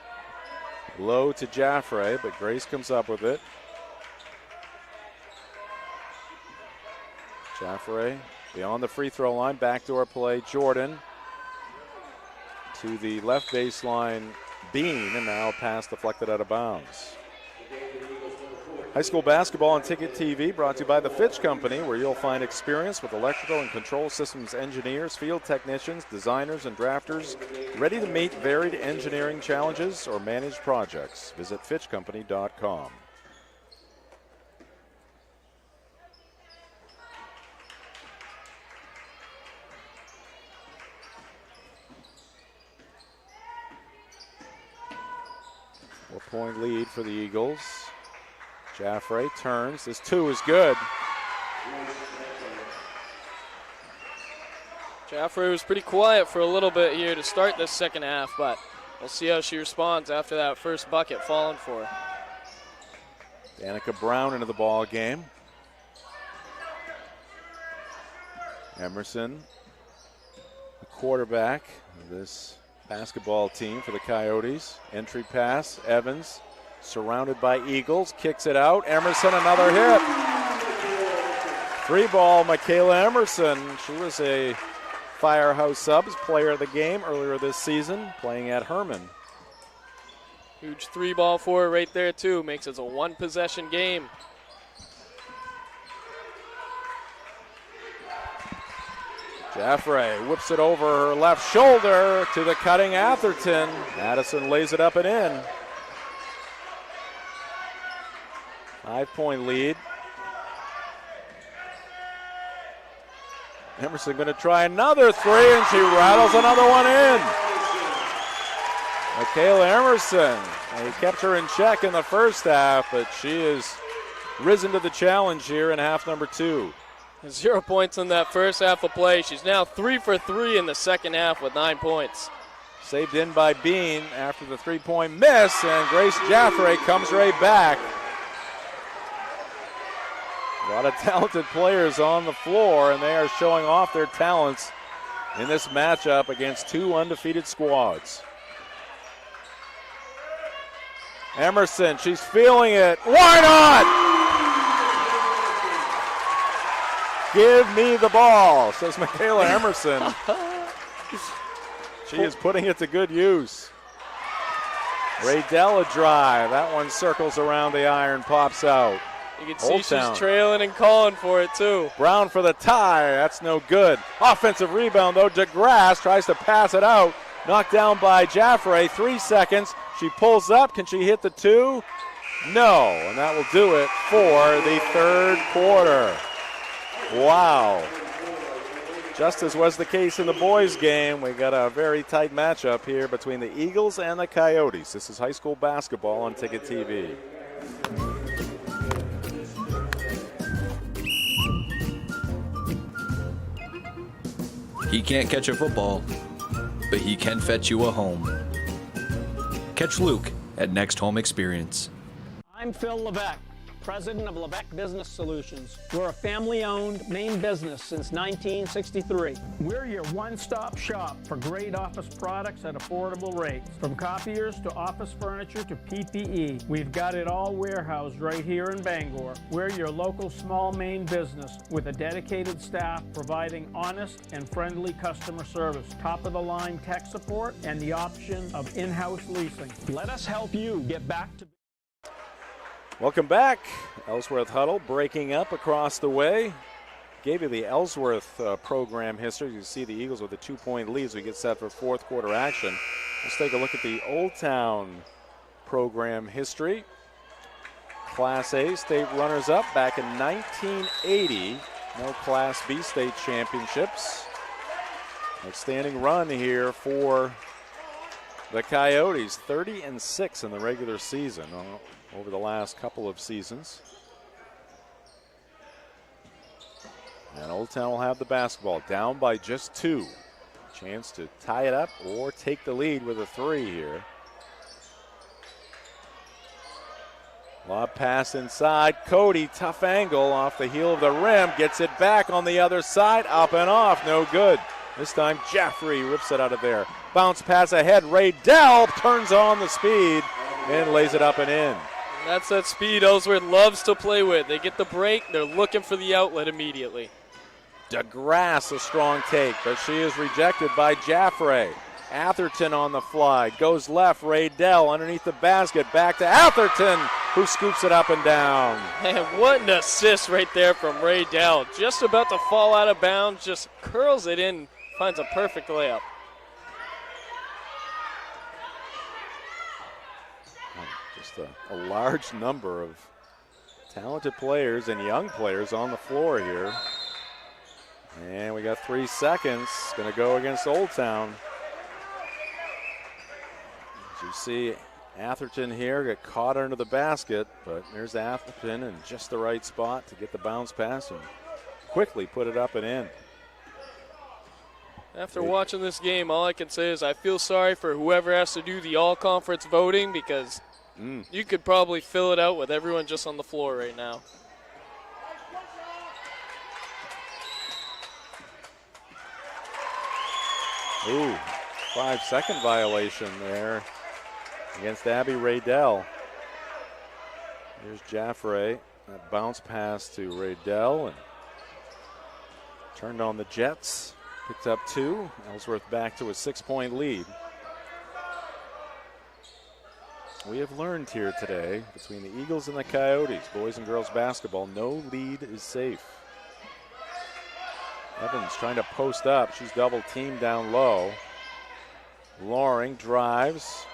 low to Jaffray, but Grace comes up with it. Jaffray beyond the free throw line, backdoor play. Jordan to the left baseline, Bean, and now pass deflected out of bounds. High school basketball on Ticket TV, brought to you by the Fitch Company, where you'll find experience with electrical and control systems engineers, field technicians, designers, and drafters ready to meet varied engineering challenges or manage projects. Visit FitchCompany.com. Four-point lead for the Eagles. Jaffray turns. This two is good. Jaffray was pretty quiet for a little bit here to start this second half, but we'll see how she responds after that first bucket falling for her. Danica Brown into the ball game. Emerson, the quarterback of this basketball team for the Coyotes. Entry pass, Evans. Surrounded by Eagles, kicks it out. Emerson, another hit. Free ball, Michaela Emerson. She was a Firehouse Subs player of the game earlier this season, playing at Herman. Huge three ball for her right there, too. Makes it a one-possession game. Jaffray whips it over her left shoulder to the cutting Atherton. Madison lays it up and in. 5-point lead. Emerson going to try another three, and she rattles another one in. Michaela Emerson, they kept her in check in the first half, but she has risen to the challenge here in half number 2. 0 points in that first half of play. She's now 3 for 3 in the second half with 9 points. Saved in by Bean after the three-point miss, and Grace Jaffray comes right back. A lot of talented players on the floor, and they are showing off their talents in this matchup against two undefeated squads. Emerson, she's feeling it. Why not? Give me the ball, says Michaela Emerson. She is putting it to good use. Raydell a drive. That one circles around the iron, pops out. You can see she's trailing and calling for it, too. Brown for the tie. That's no good. Offensive rebound, though. DeGrasse tries to pass it out. Knocked down by Jaffray. 3 seconds. She pulls up. Can she hit the 2? No. And that will do it for the third quarter. Wow. Just as was the case in the boys' game, we got a very tight matchup here between the Eagles and the Coyotes. This is high school basketball on Ticket TV. He can't catch a football, but he can fetch you a home. Catch Luke at Next Home Experience. I'm Phil Levesque, president of Levesque Business Solutions. We're a family-owned Maine business since 1963. We're your one-stop shop for great office products at affordable rates. From copiers to office furniture to PPE, we've got it all warehoused right here in Bangor. We're your local small Maine business with a dedicated staff providing honest and friendly customer service, top-of-the-line tech support, and the option of in-house leasing. Let us help you get back to... Welcome back. Ellsworth Huddle breaking up across the way. Gave you the Ellsworth program history. You see the Eagles with a 2-point lead as we get set for fourth quarter action. Let's take a look at the Old Town program history. Class A state runners-up back in 1980. No Class B state championships. Outstanding run here for the Coyotes. 30-6 in the regular season over the last couple of seasons. And Old Town will have the basketball, down by just 2. Chance to tie it up or take the lead with a 3 here. Lob pass inside. Cody, tough angle off the heel of the rim. Gets it back on the other side. Up and off. No good. This time Jaffray rips it out of there. Bounce pass ahead. Raydell turns on the speed and lays it up and in. That's that speed Ellsworth loves to play with. They get the break. They're looking for the outlet immediately. DeGrasse, a strong take, but she is rejected by Jaffray. Atherton on the fly, goes left, Raydell underneath the basket, back to Atherton, who scoops it up and down. Man, what an assist right there from Raydell. Just about to fall out of bounds, just curls it in, finds a perfect layup. Just a large number of talented players and young players on the floor here. And we got 3 seconds. Going to go against Old Town. As you see, Atherton here get caught under the basket, but there's Atherton in just the right spot to get the bounce pass and quickly put it up and in. After watching this game, all I can say is I feel sorry for whoever has to do the all-conference voting because you could probably fill it out with everyone just on the floor right now. Ooh, 5-second violation there against Abby Raydell. Here's Jaffray. That bounce pass to Raydell and turned on the Jets. Picked up 2. Ellsworth back to a 6-point lead. We have learned here today between the Eagles and the Coyotes, boys and girls basketball, no lead is safe. Evans trying to post up. She's double teamed down low. Loring drives.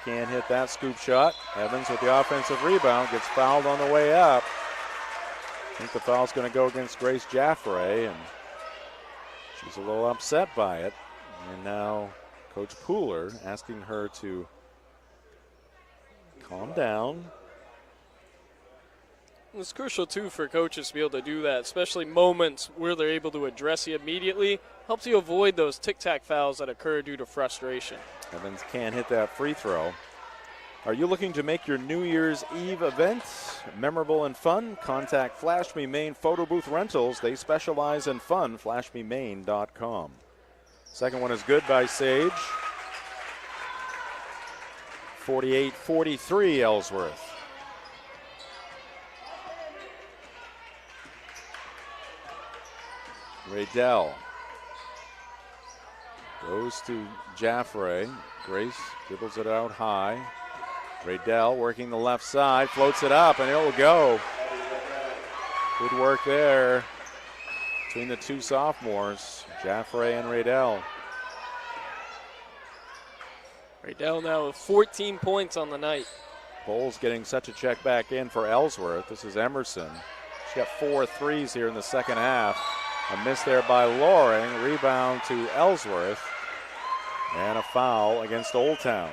Can't hit that scoop shot. Evans with the offensive rebound. Gets fouled on the way up. I think the foul's going to go against Grace Jaffray, and she's a little upset by it. And now Coach Pooler asking her to calm down. It's crucial, too, for coaches to be able to do that, especially moments where they're able to address you immediately. Helps you avoid those tic-tac fouls that occur due to frustration. Evans can't hit that free throw. Are you looking to make your New Year's Eve event memorable and fun? Contact Flash Me Maine Photo Booth Rentals. They specialize in fun. FlashMeMaine.com. Second one is good by Sage. 48-43 Ellsworth. Raydell goes to Jaffray. Grace dribbles it out high. Raydell working the left side, floats it up, and it will go. Good work there between the two sophomores, Jaffray and Raydell. Raydell now with 14 points on the night. Bowles getting such a check back in for Ellsworth. This is Emerson. She got 4 threes here in the second half. A miss there by Loring. Rebound to Ellsworth. And a foul against Old Town.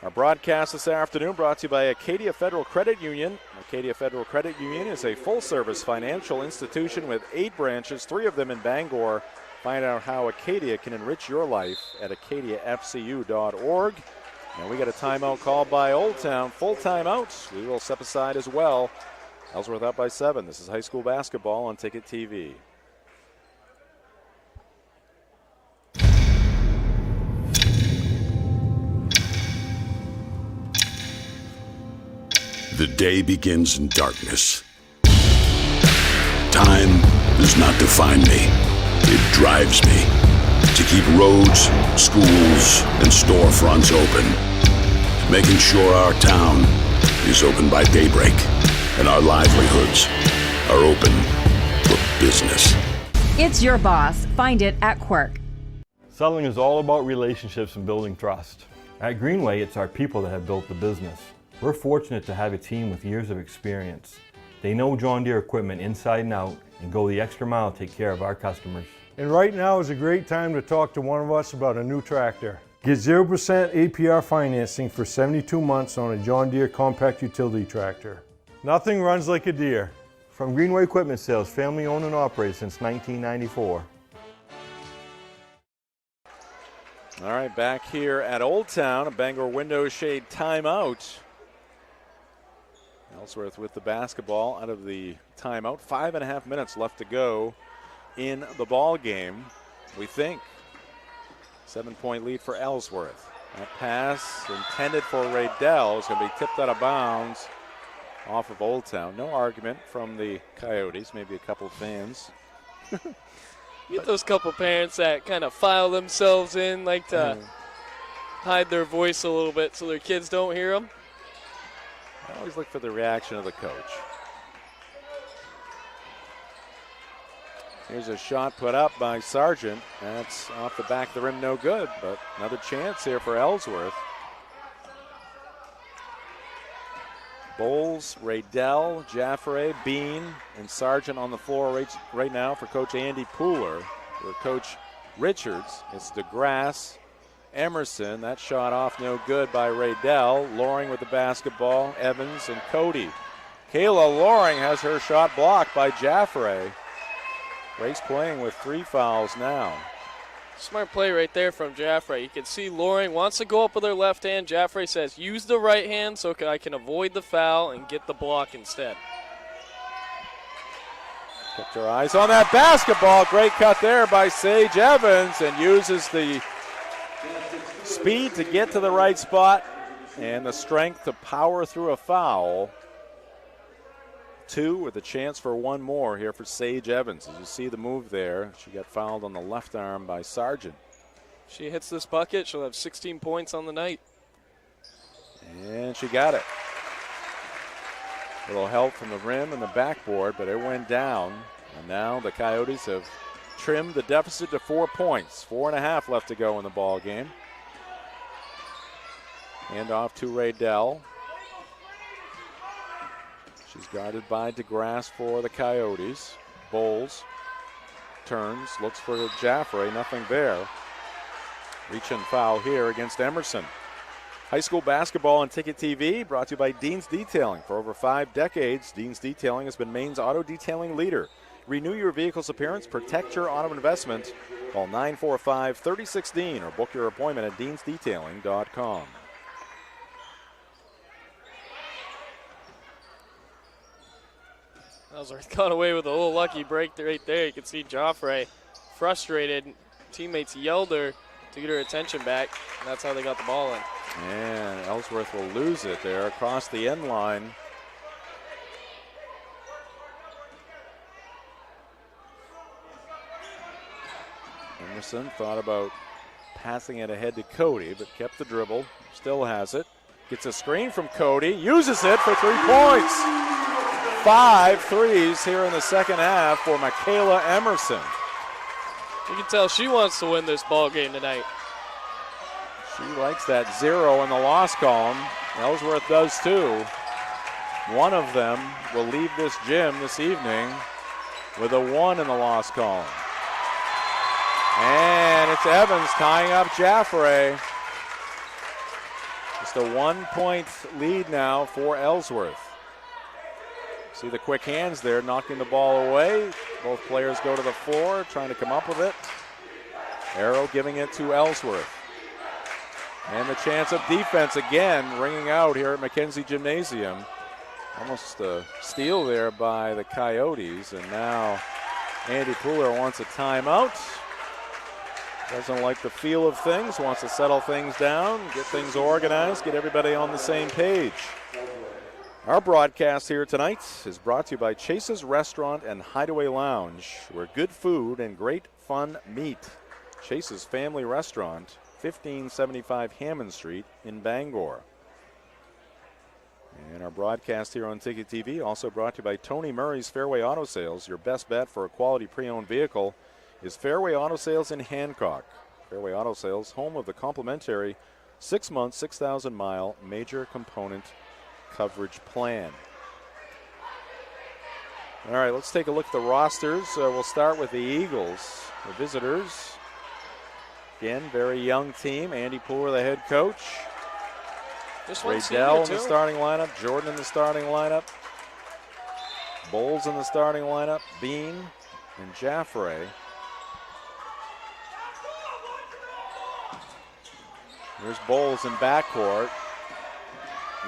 Our broadcast this afternoon brought to you by Acadia Federal Credit Union. Acadia Federal Credit Union is a full-service financial institution with 8 branches, 3 of them in Bangor. Find out how Acadia can enrich your life at acadiafcu.org. And we got a timeout called by Old Town. Full timeout. We will step aside as well. Ellsworth up by 7. This is high school basketball on Ticket TV. The day begins in darkness. Time does not define me. It drives me to keep roads, schools, and storefronts open, making sure our town is open by daybreak and our livelihoods are open for business. It's your boss. Find it at Quirk. Selling is all about relationships and building trust. At Greenway, it's our people that have built the business. We're fortunate to have a team with years of experience. They know John Deere equipment inside and out and go the extra mile to take care of our customers. And right now is a great time to talk to one of us about a new tractor. Get 0% APR financing for 72 months on a John Deere compact utility tractor. Nothing runs like a Deere. From Greenway Equipment Sales, family owned and operated since 1994. All right, back here at Old Town, a Bangor window shade timeout. Ellsworth with the basketball out of the timeout. 5.5 minutes left to go in the ball game. We think 7-point lead for Ellsworth. That pass intended for Raydell is going to be tipped out of bounds off of Old Town. No argument from the Coyotes, maybe a couple fans. You get those couple parents that kind of file themselves in, like to hide their voice a little bit so their kids don't hear them. I always look for the reaction of the coach. Here's a shot put up by Sargent. That's off the back of the rim, no good, but another chance here for Ellsworth. Bowles, Raydell, Jaffray, Bean, and Sargent on the floor right now for Coach Andy Pooler. For Coach Richards, it's DeGrasse, Emerson. That shot off no good by Raydell. Loring with the basketball, Evans and Cody. Kayla Loring has her shot blocked by Jaffray. Race playing with 3 fouls now. Smart play right there from Jaffray. You can see Loring wants to go up with her left hand. Jaffray says, use the right hand so I can avoid the foul and get the block instead. Kept her eyes on that basketball. Great cut there by Sage Evans, and uses the speed to get to the right spot and the strength to power through a foul. 2 with a chance for 1 more here for Sage Evans. As you see the move there, she got fouled on the left arm by Sargent. She hits this bucket, she'll have 16 points on the night. And she got it. A little help from the rim and the backboard, but it went down. And now the Coyotes have trimmed the deficit to 4 points. 4.5 left to go in the ball game. Hand off to Raydell. She's guarded by DeGrasse for the Coyotes. Bowles turns, looks for Jaffray, nothing there. Reach and foul here against Emerson. High school basketball on Ticket TV, brought to you by Dean's Detailing. For over 5 decades, Dean's Detailing has been Maine's auto detailing leader. Renew your vehicle's appearance, protect your auto investment. Call 945-36-DEAN or book your appointment at deansdetailing.com. Ellsworth got away with a little lucky break right there. You can see Jaffray frustrated. Teammates yelled her to get her attention back. And that's how they got the ball in. And Ellsworth will lose it there across the end line. Emerson thought about passing it ahead to Cody, but kept the dribble, still has it. Gets a screen from Cody, uses it for 3 points. 5 threes here in the second half for Michaela Emerson. You can tell she wants to win this ball game tonight. She likes that 0 in the loss column. Ellsworth does too. One of them will leave this gym this evening with a 1 in the loss column. And it's Evans tying up Jaffray. Just a 1-point lead now for Ellsworth. See the quick hands there, knocking the ball away. Both players go to the floor, trying to come up with it. Arrow giving it to Ellsworth. And the chance of defense again ringing out here at Mackenzie Gymnasium. Almost a steal there by the Coyotes. And now Andy Pooler wants a timeout. Doesn't like the feel of things, wants to settle things down, get things organized, get everybody on the same page. Our broadcast here tonight is brought to you by Chase's Restaurant and Hideaway Lounge, where good food and great fun meet. Chase's Family Restaurant, 1575 Hammond Street in Bangor. And our broadcast here on Ticket TV also brought to you by Tony Murray's Fairway Auto Sales. Your best bet for a quality pre-owned vehicle is Fairway Auto Sales in Hancock. Fairway Auto Sales, home of the complimentary 6-month, 6,000-mile major component coverage plan. All right, let's take a look at the rosters. We'll start with the Eagles, the visitors. Again, very young team. Andy Pooler, the head coach. Raydell in the starting lineup. Jordan in the starting lineup. Bowles in the starting lineup. Bean and Jaffray. Here's Bowles in backcourt.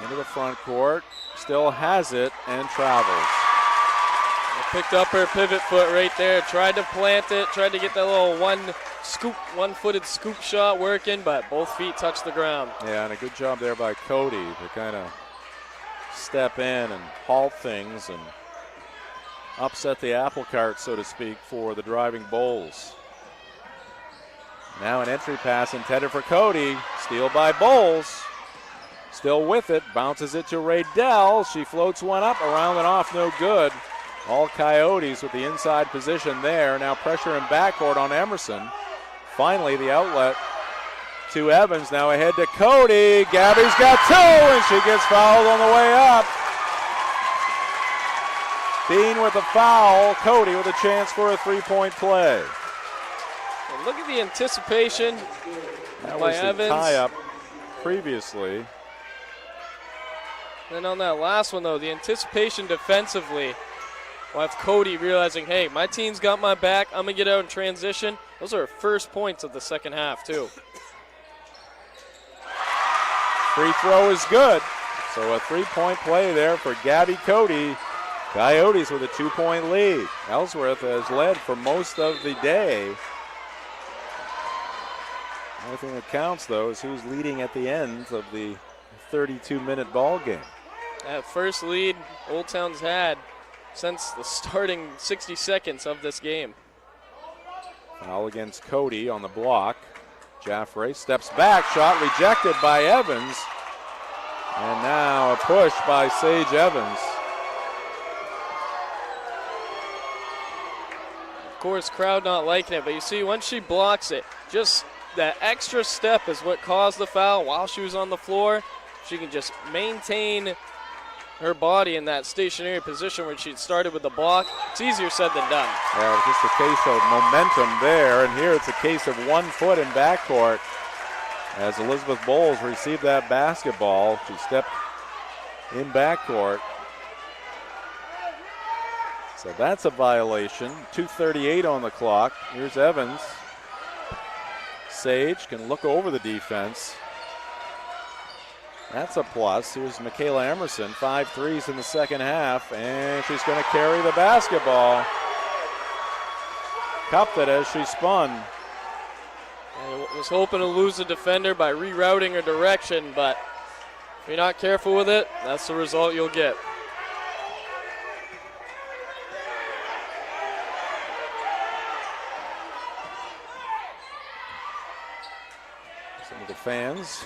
Into the front court. Still has it and travels. Picked up her pivot foot right there. Tried to plant it. Tried to get that little one-footed scoop shot working, but both feet touched the ground. Yeah, and a good job there by Cody to kind of step in and halt things and upset the apple cart, so to speak, for the driving Bowles. Now an entry pass intended for Cody. Steal by Bowles. Still with it. Bounces it to Raydell. She floats one up. Around and off. No good. All Coyotes with the inside position there. Now pressure in backcourt on Emerson. Finally the outlet to Evans. Now ahead to Cody. Gabby's got 2 and she gets fouled on the way up. Bean with a foul. Cody with a chance for a 3-point play. And look at the anticipation that by was the Evans. tie-up previously. Then on that last one, though, the anticipation defensively. We'll have Cody realizing, hey, my team's got my back. I'm going to get out in transition. Those are her first points of the second half, too. Free throw is good. So a 3-point play there for Gabby Cody. Coyotes with a 2-point lead. Ellsworth has led for most of the day. The only thing that counts, though, is who's leading at the end of the 32-minute ball game. That first lead Old Town's had since the starting 60 seconds of this game. Foul against Cody on the block. Jaffray steps back, shot rejected by Evans. And now a push by Sage Evans. Of course, crowd not liking it, but you see once she blocks it, just that extra step is what caused the foul while she was on the floor. She can just maintain her body in that stationary position where she started with the block. It's easier said than done. Yeah, it was just a case of momentum there, and here it's a case of 1 foot in backcourt. As Elizabeth Bowles received that basketball, she stepped in backcourt. So that's a violation. 2:38 on the clock. Here's Evans. Sage can look over the defense. That's a plus. Here's Michaela Emerson, 5 threes in the second half, and she's going to carry the basketball. Cupped it as she spun. I was hoping to lose the defender by rerouting her direction, but if you're not careful with it, that's the result you'll get. Some of the fans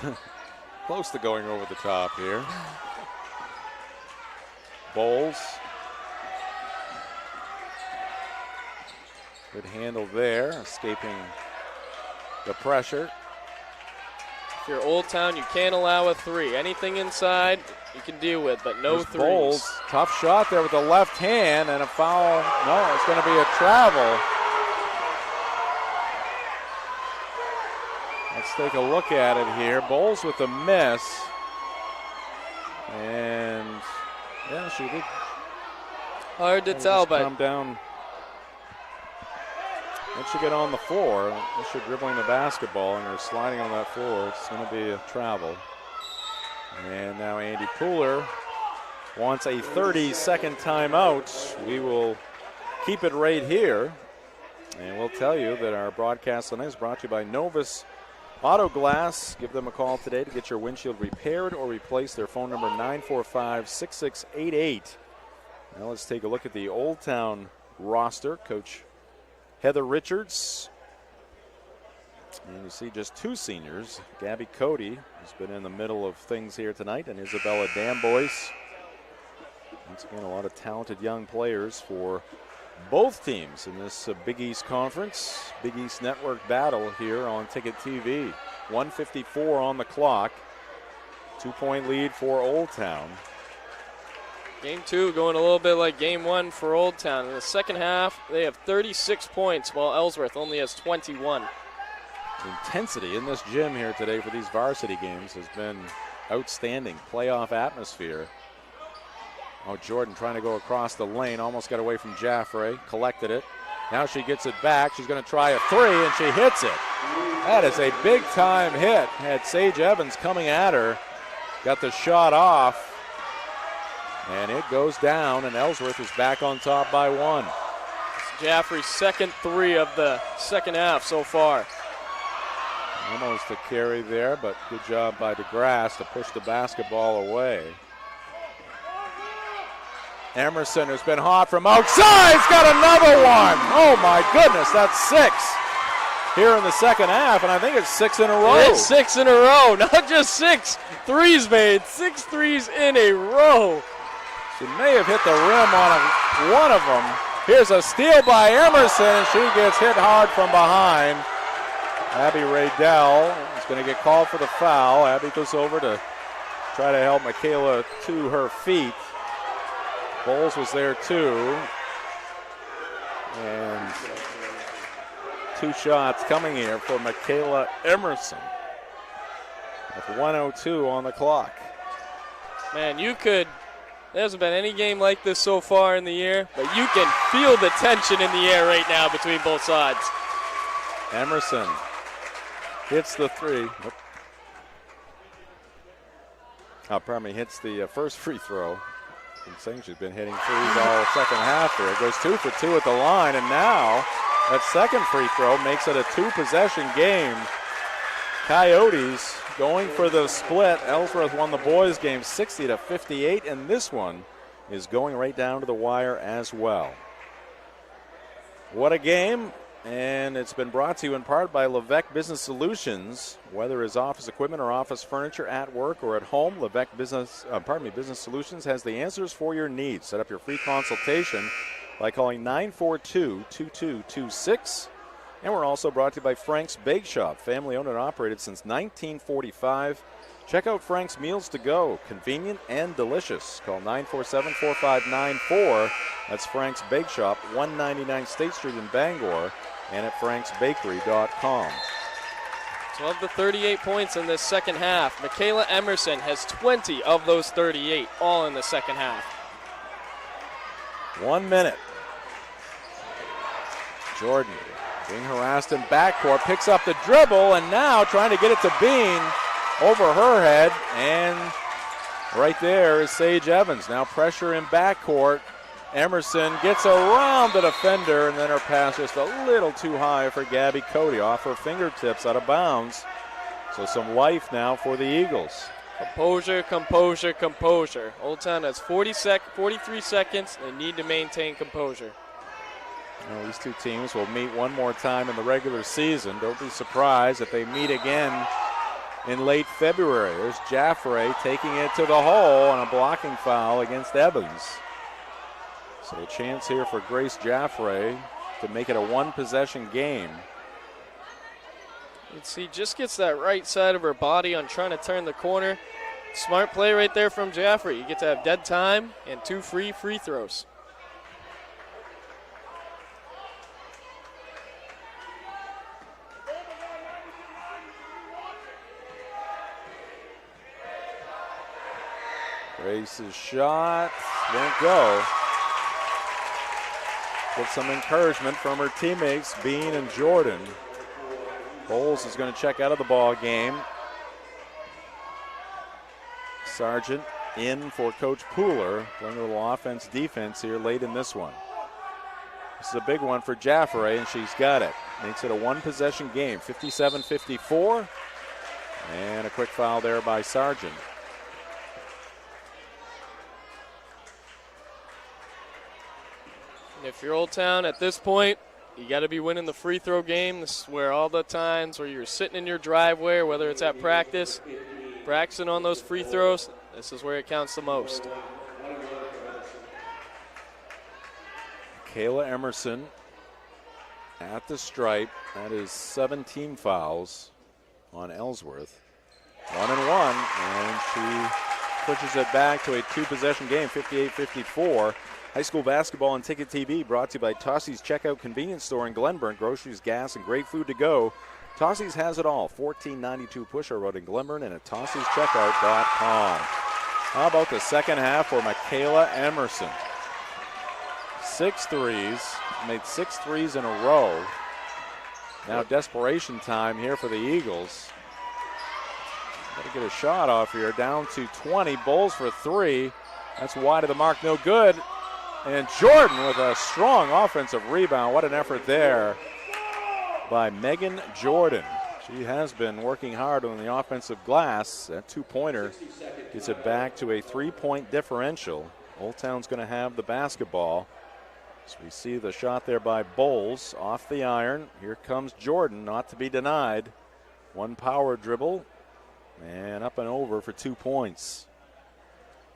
close to going over the top here. Bowles. Good handle there, escaping the pressure. If you're Old Town, you can't allow a three. Anything inside you can deal with, but no threes. Bowles, tough shot there with the left hand, and a foul. No, it's going to be a travel. Let's take a look at it here. Bowles with a miss. And, yeah, she did. Hard to tell, but. Come down. Once you get on the floor, unless you're dribbling the basketball and you're sliding on that floor, it's going to be a travel. And now Andy Pooler wants a 30-second timeout. We will keep it right here. And we'll tell you that our broadcast tonight is brought to you by Novus Auto Glass. Give them a call today to get your windshield repaired or replaced. Their phone number 945-6688. Now let's take a look at the Old Town roster. Coach Heather Richards. And you see just two seniors. Gabby Cody has been in the middle of things here tonight, and Isabella Damboyce. Once again, a lot of talented young players for both teams in this Big East Conference, Big East Network battle here on Ticket TV. 1:54 on the clock. 2-point lead for Old Town. Game 2 going a little bit like Game 1 for Old Town. In the second half, they have 36 points, while Ellsworth only has 21. Intensity in this gym here today for these varsity games has been outstanding. Playoff atmosphere. Oh, Jordan trying to go across the lane. Almost got away from Jaffray. Collected it. Now she gets it back. She's going to try a three, and she hits it. That is a big-time hit. Had Sage Evans coming at her. Got the shot off. And it goes down, and Ellsworth is back on top by one. It's Jaffrey's second three of the second half so far. Almost a carry there, but good job by DeGrasse to push the basketball away. Emerson, who's been hot from outside, has got another one. Oh, my goodness, that's 6 here in the second half, and I think it's 6 in a row. It's 6 in a row, not just 6 threes made, 6 threes in a row. She may have hit the rim on one of them. Here's a steal by Emerson, and she gets hit hard from behind. Abby Raydell is going to get called for the foul. Abby goes over to try to help Michaela to her feet. Bowles was there too. And 2 shots coming here for Michaela Emerson. With 1:02 on the clock. Man, there hasn't been any game like this so far in the year, but you can feel the tension in the air right now between both sides. Emerson hits the three. Hits the first free throw. I'm saying she's been hitting threes all second half there. It goes 2 for 2 at the line, and now that second free throw makes it a 2-possession game. Coyotes going for the split. Ellsworth won the boys' game 60-58, and this one is going right down to the wire as well. What a game, and it's been brought to you in part by Levesque Business Solutions. Whether it's office equipment or office furniture at work or at home, Levesque Business Solutions has the answers for your needs. Set up your free consultation by calling 942-2226. And we're also brought to you by Frank's Bake Shop, family owned and operated since 1945. Check out Frank's Meals to Go, convenient and delicious. Call 947-4594. That's Frank's Bake Shop, 199 State Street in Bangor, and at franksbakery.com. So of the 38 points in this second half, Michaela Emerson has 20 of those 38, all in the second half. 1 minute. Jordan being harassed in backcourt, picks up the dribble, and now trying to get it to Bean over her head, and right there is Sage Evans. Now pressure in backcourt. Emerson gets around the defender, and then her pass just a little too high for Gabby Cody, off her fingertips, out of bounds. So some life now for the Eagles. Composure, composure, composure. Old Town has 43 seconds. They need to maintain composure. Well, these two teams will meet one more time in the regular season. Don't be surprised if they meet again in late February. There's Jaffray taking it to the hole on a blocking foul against Evans. So a chance here for Grace Jaffray to make it a one-possession game. You see, just gets that right side of her body on trying to turn the corner. Smart play right there from Jaffray. You get to have dead time and 2 free throws. Grace's shot won't go. Get some encouragement from her teammates, Bean and Jordan. Bowles is going to check out of the ball game. Sargent in for Coach Pooler, playing a little offense-defense here late in this one. This is a big one for Jaffray, and she's got it. Makes it a one-possession game, 57-54. And a quick foul there by Sargent. If you're Old Town at this point, you got to be winning the free throw game. This is where all the times where you're sitting in your driveway, or whether it's at practice, practicing on those free throws, this is where it counts the most. Kayla Emerson at the stripe. That is 17 fouls on Ellsworth. 1 and 1, and she pushes it back to a two-possession game, 58-54. High school basketball on Ticket TV brought to you by Tossie's Checkout Convenience Store in Glenburn. Groceries, gas, and great food to go. Tossie's has it all. 1492 Pusher Road in Glenburn and at Tossie'sCheckout.com. How about the second half for Michaela Emerson? 6 threes. Made 6 threes in a row. Now desperation time here for the Eagles. Got to get a shot off here. Down to 20. Bowles for 3. That's wide of the mark. No good. And Jordan with a strong offensive rebound. What an effort there by Megan Jordan. She has been working hard on the offensive glass. That two-pointer gets it back to a 3-point differential. Old Town's going to have the basketball. So we see the shot there by Bowles off the iron. Here comes Jordan, not to be denied. One power dribble and up and over for 2 points.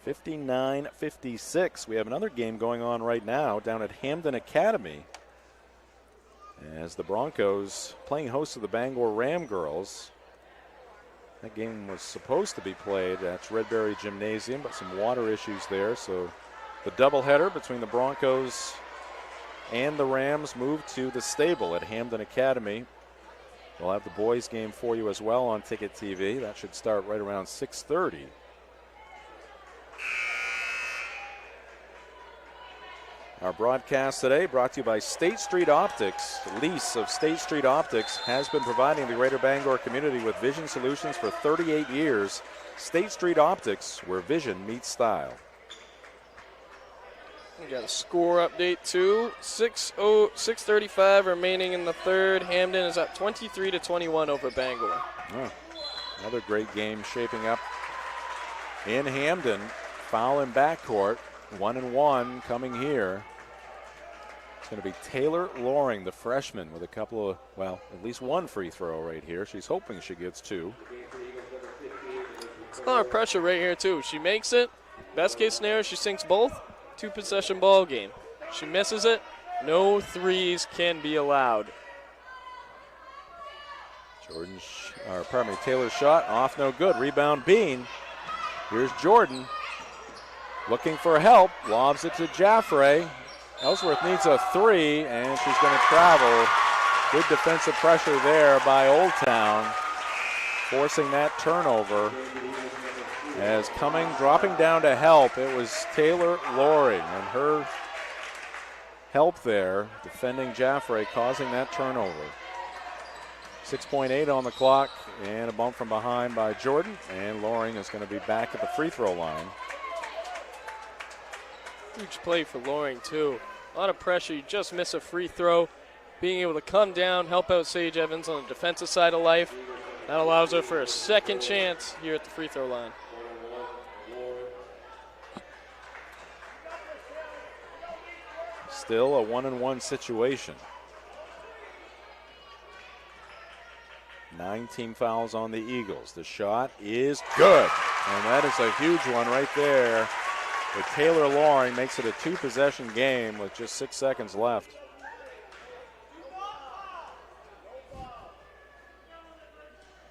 59-56. We have another game going on right now down at Hamden Academy as the Broncos playing host to the Bangor Ram girls. That game was supposed to be played at Redberry Gymnasium, but some water issues there. So the doubleheader between the Broncos and the Rams moved to the stable at Hamden Academy. We'll have the boys game for you as well on Ticket TV. That should start right around 6:30. Our broadcast today brought to you by State Street Optics. The lease of State Street Optics has been providing the Greater Bangor community with vision solutions for 38 years. State Street Optics, where vision meets style. We got a score update too. 6:35 remaining in the third. Hamden is up 23-21 over Bangor. Oh, another great game shaping up in Hamden. Foul in backcourt. 1 and 1 coming here. It's going to be Taylor Loring, the freshman, with a couple of, well, at least one free throw right here. She's hoping she gets 2. It's a lot of pressure right here too. She makes it. Best case scenario, she sinks both. 2-possession ball game. She misses it. No threes can be allowed. Taylor's shot off, no good. Rebound Bean. Here's Jordan. Looking for help, lobs it to Jaffray. Ellsworth needs a 3, and she's going to travel. Good defensive pressure there by Old Town, forcing that turnover. As dropping down to help, it was Taylor Loring, and her help there, defending Jaffray, causing that turnover. 6.8 on the clock, and a bump from behind by Jordan, and Loring is going to be back at the free throw line. Huge play for Loring, too. A lot of pressure. You just miss a free throw. Being able to come down, help out Sage Evans on the defensive side of life. That allows her for a second chance here at the free throw line. Still a 1-and-1 situation. 9 team fouls on the Eagles. The shot is good, and that is a huge one right there. But Taylor Loring makes it a 2-possession game with just 6 seconds left.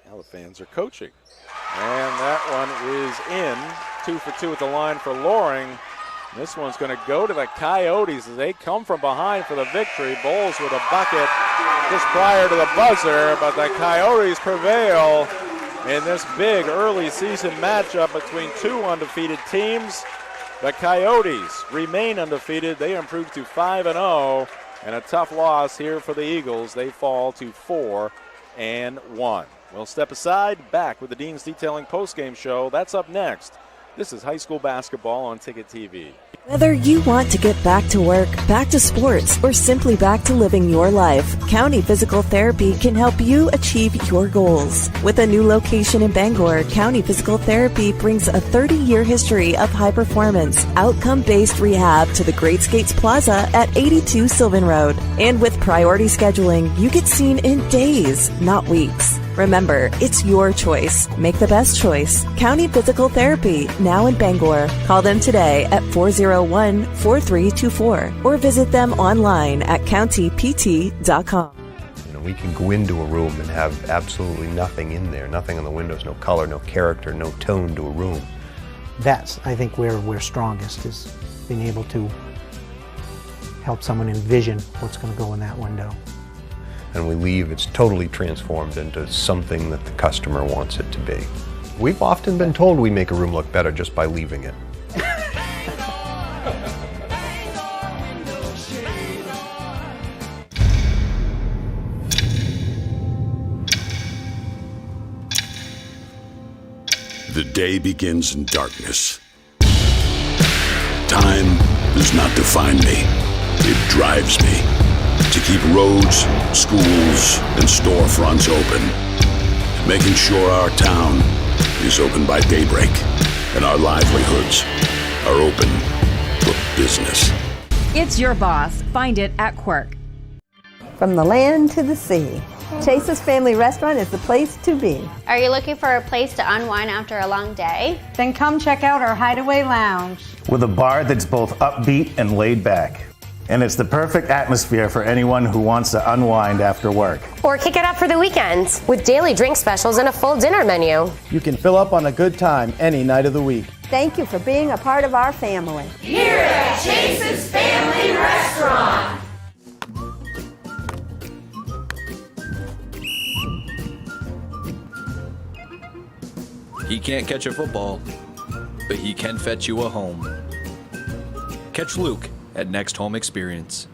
Now the fans are coaching. And that one is in. 2 for 2 at the line for Loring. This one's going to go to the Coyotes as they come from behind for the victory. Bowles with a bucket just prior to the buzzer, but the Coyotes prevail in this big early season matchup between 2 undefeated teams. The Coyotes remain undefeated. They improve to 5-0, and a tough loss here for the Eagles. They fall to 4-1. We'll step aside, back with the Dean's Detailing postgame show. That's up next. This is high school basketball on Ticket TV. Whether you want to get back to work, back to sports, or simply back to living your life, County Physical Therapy can help you achieve your goals. With a new location in Bangor, County Physical Therapy brings a 30-year history of high-performance, outcome-based rehab to the Great Skates Plaza at 82 Sylvan Road. And with priority scheduling, you get seen in days, not weeks. Remember, it's your choice. Make the best choice. County Physical Therapy, now in Bangor. Call them today at 401-4324 or visit them online at countypt.com. We can go into a room and have absolutely nothing in there, nothing on the windows, no color, no character, no tone to a room. That's, I think, where we're strongest, is being able to help someone envision what's going to go in that window. And we leave, it's totally transformed into something that the customer wants it to be. We've often been told we make a room look better just by leaving it. The day begins in darkness. Time does not define me. It drives me. To keep roads, schools, and storefronts open. Making sure our town is open by daybreak and our livelihoods are open for business. It's your boss. Find it at Quirk. From the land to the sea, Chase's Family Restaurant is the place to be. Are you looking for a place to unwind after a long day? Then come check out our Hideaway Lounge. With a bar that's both upbeat and laid back. And it's the perfect atmosphere for anyone who wants to unwind after work. Or kick it up for the weekends with daily drink specials and a full dinner menu. You can fill up on a good time any night of the week. Thank you for being a part of our family. Here at Chase's Family Restaurant. He can't catch a football, but he can fetch you a home. Catch Luke at Next Home Experience.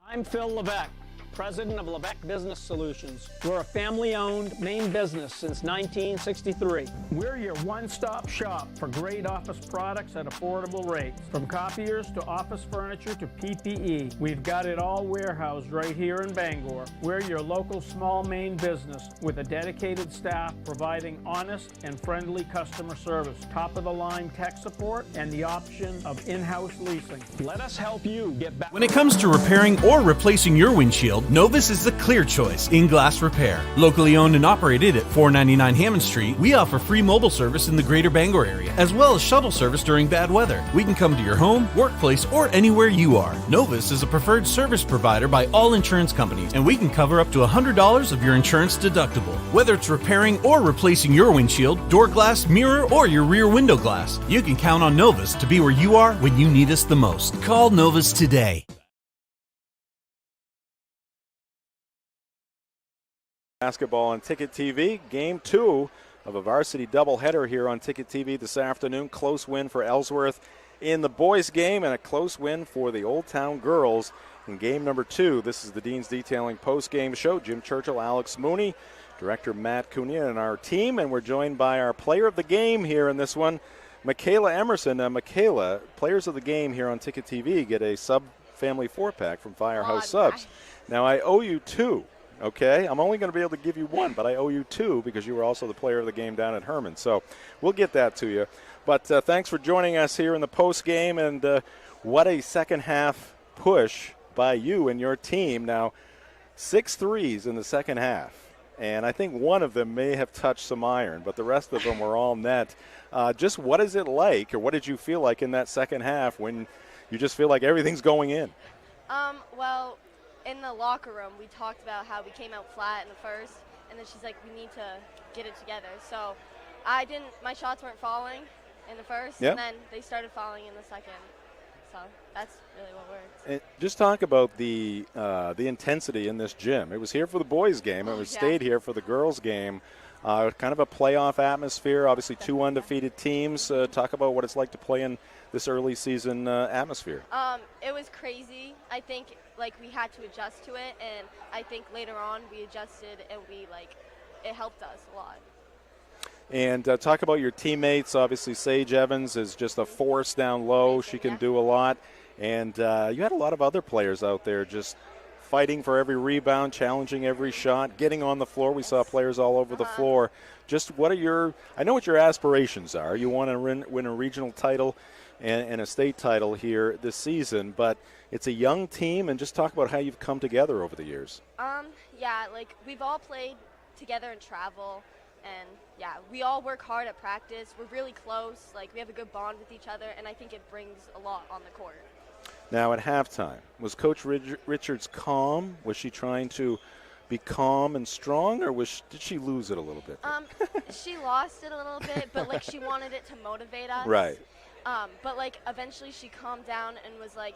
I'm Phil Levesque, president of Levesque Business Solutions. We're a family-owned Maine business since 1963. We're your one-stop shop for great office products at affordable rates. From copiers to office furniture to PPE, we've got it all warehoused right here in Bangor. We're your local small Maine business with a dedicated staff providing honest and friendly customer service, top-of-the-line tech support, and the option of in-house leasing. Let us help you get back. When it comes to repairing or replacing your windshield, Novus is the clear choice in glass repair. Locally owned and operated at 499 Hammond Street, we offer free mobile service in the greater Bangor area, as well as shuttle service during bad weather. We can come to your home, workplace, or anywhere you are. Novus is a preferred service provider by all insurance companies, and we can cover up to $100 of your insurance deductible. Whether it's repairing or replacing your windshield, door glass, mirror, or your rear window glass, you can count on Novus to be where you are when you need us the most. Call Novus today. Basketball on Ticket TV. Game 2 of a varsity doubleheader here on Ticket TV this afternoon. Close win for Ellsworth in the boys' game and a close win for the Old Town girls in game number 2. This is the Dean's Detailing post-game show. Jim Churchill, Alex Mooney, Director Matt Cunha, and our team. And we're joined by our player of the game here in this one, Michaela Emerson. Michaela, players of the game here on Ticket TV get a sub-family 4-pack from Firehouse Subs. Now, I owe you 2. Okay, I'm only going to be able to give you 1, but I owe you 2 because you were also the player of the game down at Herman. So we'll get that to you. But thanks for joining us here in the post game, and what a second half push by you and your team. Now, 6 threes in the second half. and I think one of them may have touched some iron, but the rest of them were all net. Just what is it like, or what did you feel like in that second half when you just feel like everything's going in? Well, in the locker room, we talked about how we came out flat in the first, and then she's like, we need to get it together. So my shots weren't falling in the first, and then they started falling in the second. So that's really what worked. And just talk about the intensity in this gym. It was here for the boys' game. It was stayed here for the girls' game. Kind of a playoff atmosphere. Obviously, two undefeated teams. Talk about what it's like to play in this early season atmosphere. It was crazy. I think we had to adjust to it, and I think later on we adjusted, and it helped us a lot. And talk about your teammates. Obviously, Sage Evans is just a force down low. She can do a lot. And you had a lot of other players out there just fighting for every rebound, challenging every shot, getting on the floor. We saw players all over the floor. Just what are I know what your aspirations are. You want to win a regional title and a state title here this season, but it's a young team, and just talk about how you've come together over the years. Yeah, we've all played together in travel. And, yeah, we all work hard at practice. We're really close. We have a good bond with each other, and I think it brings a lot on the court. Now, at halftime, was Coach Richards calm? Was she trying to be calm and strong, or did she lose it a little bit? She lost it a little bit, but, she wanted it to motivate us. Right. But, eventually she calmed down and was like,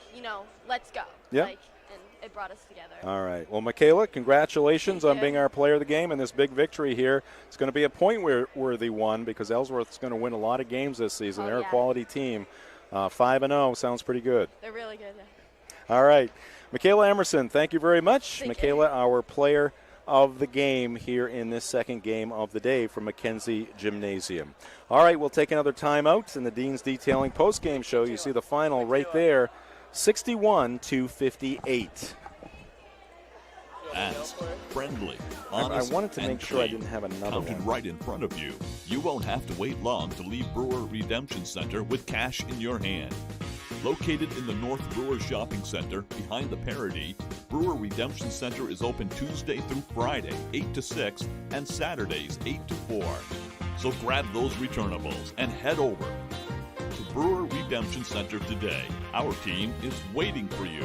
let's go. Yeah. And it brought us together. All right. Well, Michaela, congratulations on being our player of the game and this big victory here. It's going to be a point-worthy one because Ellsworth's going to win a lot of games this season. They're a quality team. 5-0 sounds pretty good. They're really good, yeah. All right. Michaela Emerson, thank you very much. Michaela, our player of the game here in this second game of the day from Mackenzie Gymnasium. All right, we'll take another timeout in the Dean's Detailing postgame show. You see the final right there. 61-58. Fast, friendly, I honest, wanted to and make sure I clean. didn't have another Counted one. right in front of you. You won't have to wait long to leave Brewer Redemption Center with cash in your hand. Located in the North Brewer Shopping Center behind the Parody, Brewer Redemption Center is open Tuesday through Friday, 8 to 6, and Saturdays, 8 to 4. So grab those returnables and head over to Brewer Redemption Center today. Our team is waiting for you.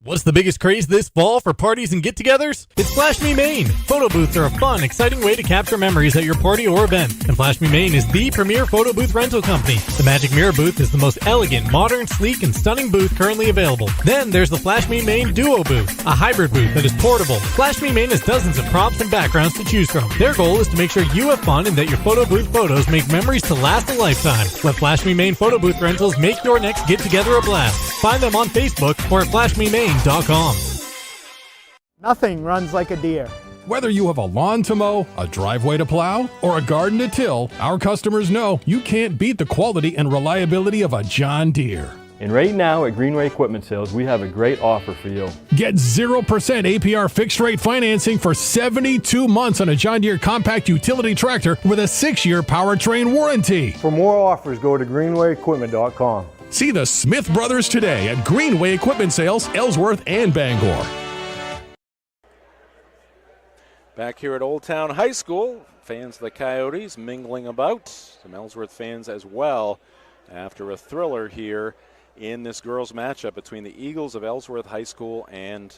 What's the biggest craze this fall for parties and get-togethers? It's Flash Me Maine. Photo booths are a fun, exciting way to capture memories at your party or event. And Flash Me Maine is the premier photo booth rental company. The Magic Mirror booth is the most elegant, modern, sleek, and stunning booth currently available. Then there's the Flash Me Maine Duo booth, a hybrid booth that is portable. Flash Me Maine has dozens of props and backgrounds to choose from. Their goal is to make sure you have fun and that your photo booth photos make memories to last a lifetime. Let Flash Me Maine photo booth rentals make your next get-together a blast. Find them on Facebook or at flashmemaine.com. Nothing runs like a deer. Whether you have a lawn to mow, a driveway to plow, or a garden to till, our customers know you can't beat the quality and reliability of a John Deere. And right now at Greenway Equipment Sales, we have a great offer for you. Get 0% APR fixed rate financing for 72 months on a John Deere compact utility tractor with a 6-year powertrain warranty. For more offers, go to greenwayequipment.com. See the Smith Brothers today at Greenway Equipment Sales, Ellsworth and Bangor. Back here at Old Town High School, fans of the Coyotes mingling about. Some Ellsworth fans as well after a thriller here in this girls' matchup between the Eagles of Ellsworth High School and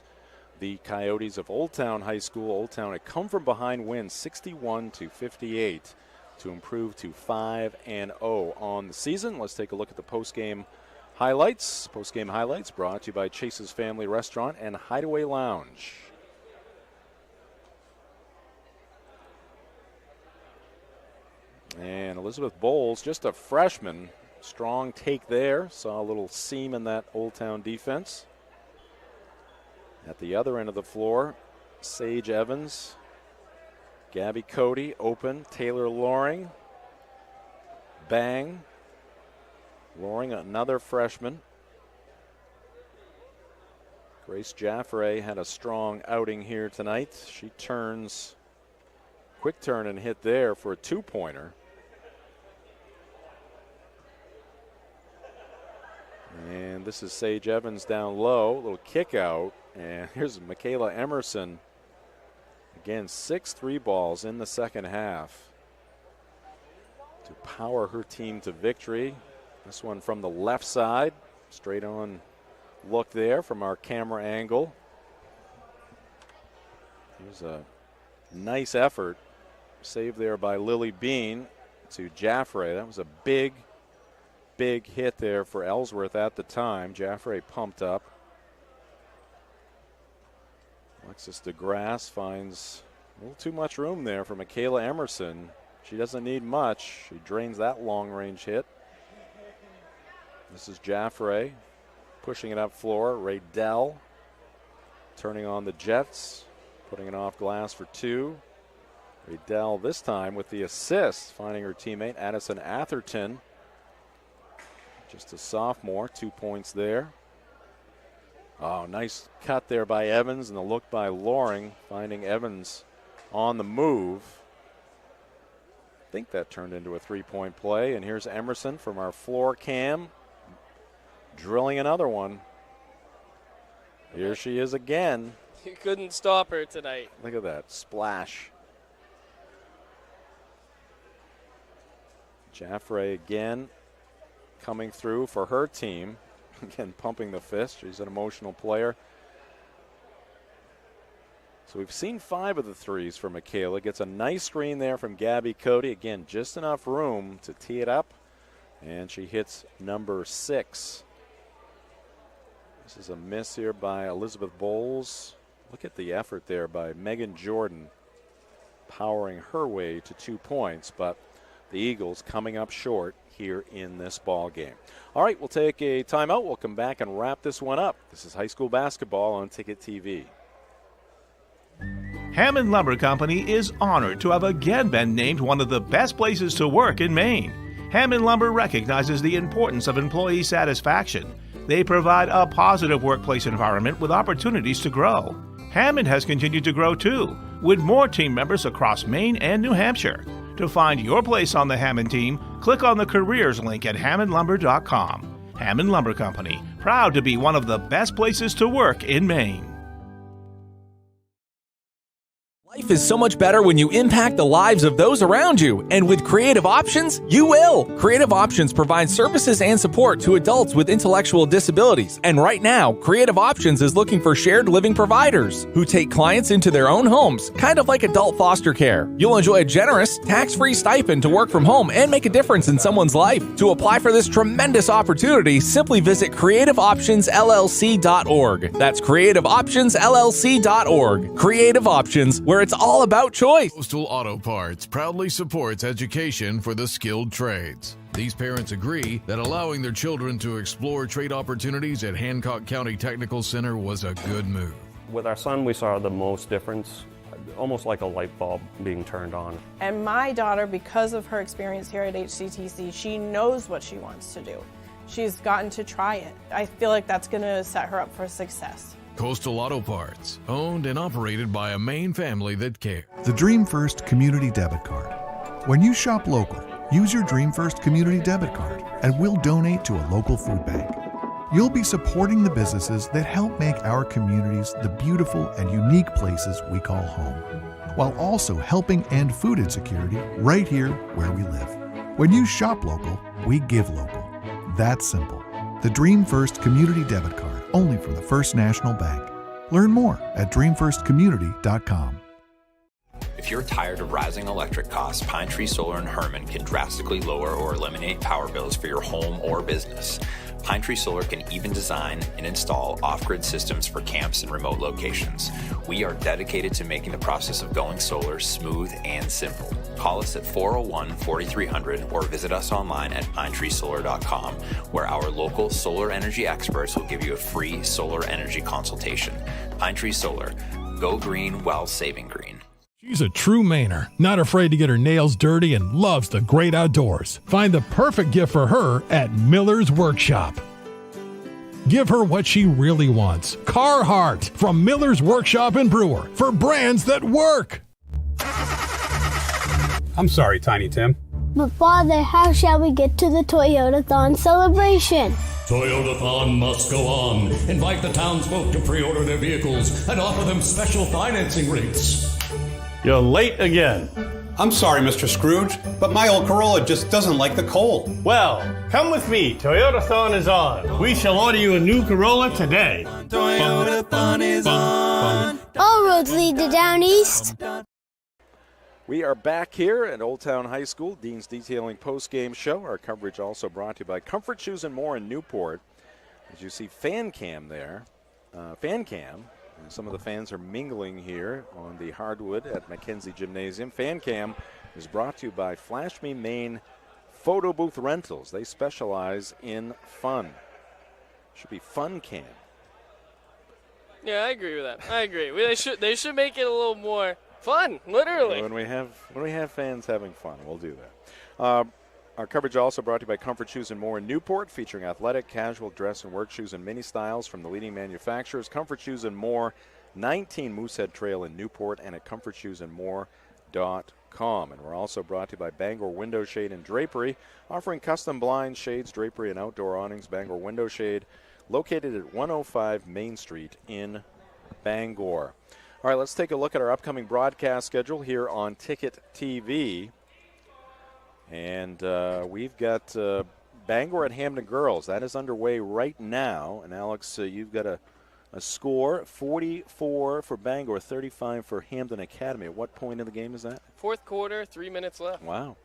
the Coyotes of Old Town High School. Old Town had come from behind win 61-58 to improve to 5-0 on the season. Let's take a look at the postgame highlights. Postgame highlights brought to you by Chase's Family Restaurant and Hideaway Lounge. And Elizabeth Bowles, just a freshman, strong take there. Saw a little seam in that Old Town defense. At the other end of the floor, Sage Evans, Gabby Cody, open, Taylor Loring, bang. Loring, another freshman. Grace Jaffray had a strong outing here tonight. She turns, quick turn and hit there for a two-pointer. And this is Sage Evans down low, little kick out. And here's Michaela Emerson. Again, 6 3-balls in the second half to power her team to victory. This one from the left side. Straight on look there from our camera angle. Here's a nice effort. Saved there by Lily Bean to Jaffray. That was a big hit there for Ellsworth at the time. Jaffray pumped up. Alexis DeGrasse finds a little too much room there for Michaela Emerson. She doesn't need much. She drains that long-range hit. This is Jaffray pushing it up floor. Raydell turning on the Jets, putting it off glass for 2. Raydell this time with the assist, finding her teammate Addison Atherton. Just a sophomore, 2 points there. Oh, nice cut there by Evans and the look by Loring, finding Evans on the move. I think that turned into a 3-point play. And here's Emerson from our floor cam, drilling another one. Here she is again. You couldn't stop her tonight. Look at that splash. Jaffray again coming through for her team. Again, pumping the fist. She's an emotional player. So we've seen 5 of the threes for Michaela. Gets a nice screen there from Gabby Cody. Again, just enough room to tee it up. And she hits number 6. This is a miss here by Elizabeth Bowles. Look at the effort there by Megan Jordan, powering her way to 2 points. But the Eagles coming up short here in this ball game. All right, we'll take a timeout. We'll come back and wrap this one up. This is high school basketball on Ticket TV. Hammond Lumber Company is honored to have again been named one of the best places to work in Maine. Hammond Lumber recognizes the importance of employee satisfaction. They provide a positive workplace environment with opportunities to grow. Hammond has continued to grow too, with more team members across Maine and New Hampshire. To find your place on the Hammond team, click on the careers link at hammondlumber.com. Hammond Lumber Company, proud to be one of the best places to work in Maine. Life is so much better when you impact the lives of those around you, and with Creative Options, you will. Creative Options provides services and support to adults with intellectual disabilities, and right now, Creative Options is looking for shared living providers who take clients into their own homes, kind of like adult foster care. You'll enjoy a generous, tax-free stipend to work from home and make a difference in someone's life. To apply for this tremendous opportunity, simply visit creativeoptionsllc.org. That's creativeoptionsllc.org. Creative Options, where it's all about choice. Coastal Auto Parts proudly supports education for the skilled trades. These parents agree that allowing their children to explore trade opportunities at Hancock County Technical Center was a good move. With our son, we saw the most difference, almost like a light bulb being turned on. And my daughter, because of her experience here at HCTC, she knows what she wants to do. She's gotten to try it. I feel like that's going to set her up for success. Coastal Auto Parts, owned and operated by a Maine family that cares. The Dream First Community Debit Card. When you shop local, use your Dream First Community Debit Card and we'll donate to a local food bank. You'll be supporting the businesses that help make our communities the beautiful and unique places we call home, while also helping end food insecurity right here where we live. When you shop local, we give local. That's simple. The Dream First Community Debit Card, only from the First National Bank. Learn more at dreamfirstcommunity.com. If you're tired of rising electric costs, Pine Tree Solar in Herman can drastically lower or eliminate power bills for your home or business. Pine Tree Solar can even design and install off-grid systems for camps and remote locations. We are dedicated to making the process of going solar smooth and simple. Call us at 401-4300 or visit us online at pinetreesolar.com, where our local solar energy experts will give you a free solar energy consultation. Pine Tree Solar. Go green while saving green. She's a true Mainer, not afraid to get her nails dirty and loves the great outdoors. Find the perfect gift for her at Miller's Workshop. Give her what she really wants. Carhartt from Miller's Workshop in Brewer, for brands that work. I'm sorry, Tiny Tim. But Father, how shall we get to the Toyotathon celebration? Toyotathon must go on. Invite the townsfolk to pre-order their vehicles and offer them special financing rates. You're late again. I'm sorry, Mr. Scrooge, but my old Corolla just doesn't like the cold. Well, come with me. Toyotathon is on. We shall order you a new Corolla today. Toyotathon is on. All roads lead to Down East. We are back here at Old Town High School, Dean's Detailing post-game show. Our coverage also brought to you by Comfort Shoes and More in Newport. As you see, fan cam there. Some of the fans are mingling here on the hardwood at Mackenzie Gymnasium. Fan cam is brought to you by Flash Me Maine Photo Booth Rentals. They specialize in fun. Should be fun cam. Yeah, I agree with that. I agree. They should make it a little more fun, literally. When we have fans having fun, we'll do that. Our coverage also brought to you by Comfort Shoes and More in Newport, featuring athletic, casual, dress, and work shoes and mini styles from the leading manufacturers. Comfort Shoes and More, 19 Moosehead Trail in Newport, and at comfortshoesandmore.com. And we're also brought to you by Bangor Window Shade and Drapery, offering custom blinds, shades, drapery, and outdoor awnings. Bangor Window Shade, located at 105 Main Street in Bangor. All right, let's take a look at our upcoming broadcast schedule here on Ticket TV. And we've got Bangor at Hamden Girls. That is underway right now. And, Alex, you've got a score, 44 for Bangor, 35 for Hamden Academy. At what point in the game is that? Fourth quarter, 3 minutes left. Wow.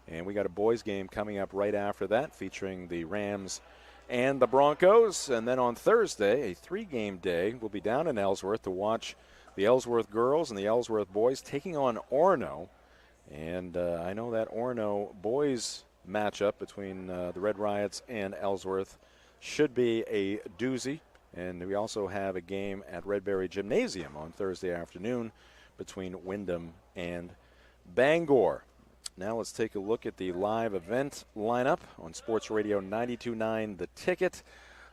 And we got a boys game coming up right after that, featuring the Rams and the Broncos. And then on Thursday, a 3-game day, we'll be down in Ellsworth to watch the Ellsworth girls and the Ellsworth boys taking on Orono. And I know that Orono boys matchup between the Red Riots and Ellsworth should be a doozy. And we also have a game at Redberry Gymnasium on Thursday afternoon between Wyndham and Bangor. Now let's take a look at the live event lineup on Sports Radio 92.9 The Ticket.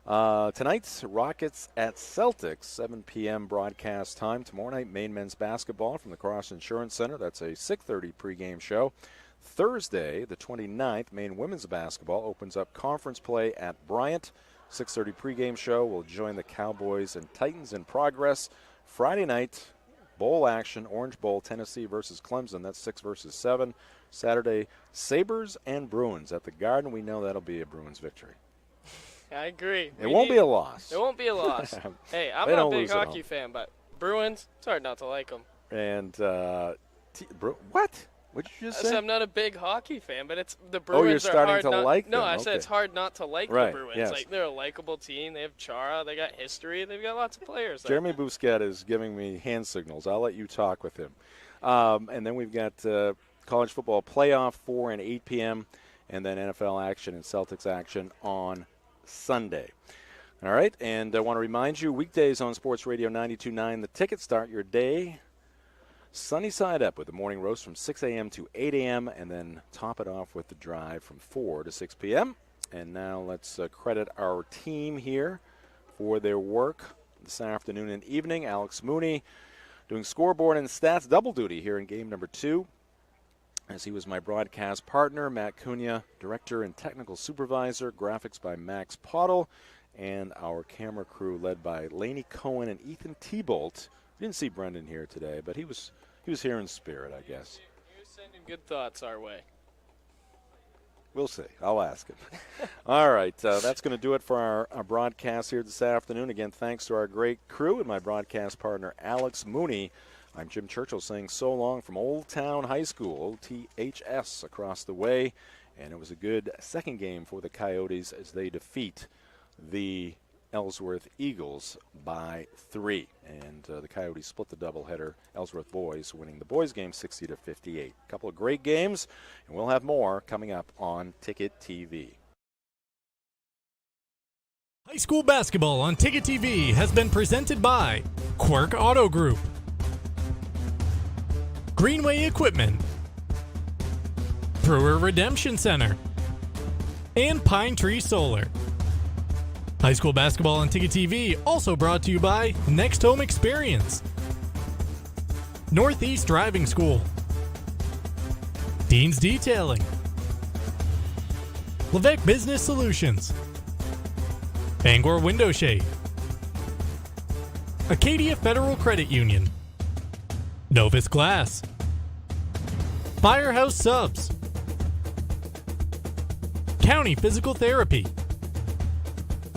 Tonight's Rockets at Celtics, 7 p.m. broadcast time. Tomorrow night, Maine men's basketball from the Cross Insurance Center. That's a 6:30 pregame show. Thursday, the 29th, Maine women's basketball opens up conference play at Bryant. 6:30 pregame show. We'll join the Cowboys and Titans in progress. Friday night, bowl action, Orange Bowl, Tennessee versus Clemson. That's 6 versus 7. Saturday, Sabres and Bruins at the Garden. We know that'll be a Bruins victory. I agree. It won't be a loss. It won't be a loss. Hey, I'm not a big hockey fan, but Bruins, it's hard not to like them. And what? What did you just say? I'm not a big hockey fan, but it's the Bruins. Oh, you're starting to like them. No, I said it's hard not to like the Bruins. Yes. Like, they're a likable team. They have Chara. They got history. They've got lots of players. Jeremy Bousquet is giving me hand signals. I'll let you talk with him. And then we've got college football playoff 4 and 8 p.m. and then NFL action and Celtics action on Sunday. All right, and I want to remind you, weekdays on Sports Radio 92.9 The Ticket, start your day sunny side up with the morning roast from 6 a.m. to 8 a.m. and then top it off with the drive from 4 to 6 p.m. And now let's credit our team here for their work this afternoon and evening. Alex Mooney doing scoreboard and stats double duty here in game number 2. As he was my broadcast partner, Matt Cunha, director and technical supervisor, graphics by Max Pottle, and our camera crew led by Laney Cohen and Ethan Thibault. We didn't see Brendan here today, but he was here in spirit, I guess. You're sending good thoughts our way. We'll see. I'll ask him. All right, that's going to do it for our broadcast here this afternoon. Again, thanks to our great crew and my broadcast partner, Alex Mooney. I'm Jim Churchill saying so long from Old Town High School, OTHS, across the way. And it was a good second game for the Coyotes as they defeat the Ellsworth Eagles by 3. And the Coyotes split the doubleheader, Ellsworth boys winning the boys game 60-58. A couple of great games, and we'll have more coming up on Ticket TV. High school basketball on Ticket TV has been presented by Quirk Auto Group, Greenway Equipment, Brewer Redemption Center, and Pine Tree Solar. High school basketball on Ticket TV also brought to you by Next Home Experience, Northeast Driving School, Dean's Detailing, Levesque Business Solutions, Bangor Window Shade, Acadia Federal Credit Union, Novus Glass, Firehouse Subs, County Physical Therapy,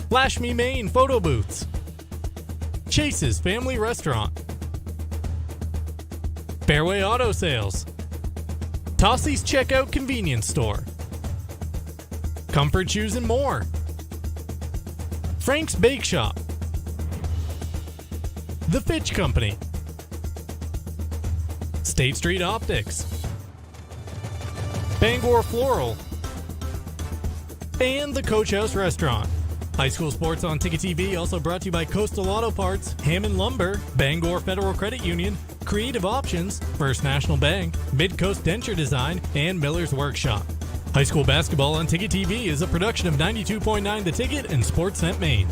Flash Me Maine Photo Booths, Chase's Family Restaurant, Fairway Auto Sales, Tossie's Checkout Convenience Store, Comfort Shoes and More, Frank's Bake Shop, The Fitch Company, State Street Optics, Bangor Floral, and the Coach House Restaurant. High school sports on Ticket TV also brought to you by Coastal Auto Parts, Hammond Lumber, Bangor Federal Credit Union, Creative Options, First National Bank, Mid-Coast Denture Design, and Miller's Workshop. High school basketball on Ticket TV is a production of 92.9 The Ticket and Sportsnet Maine.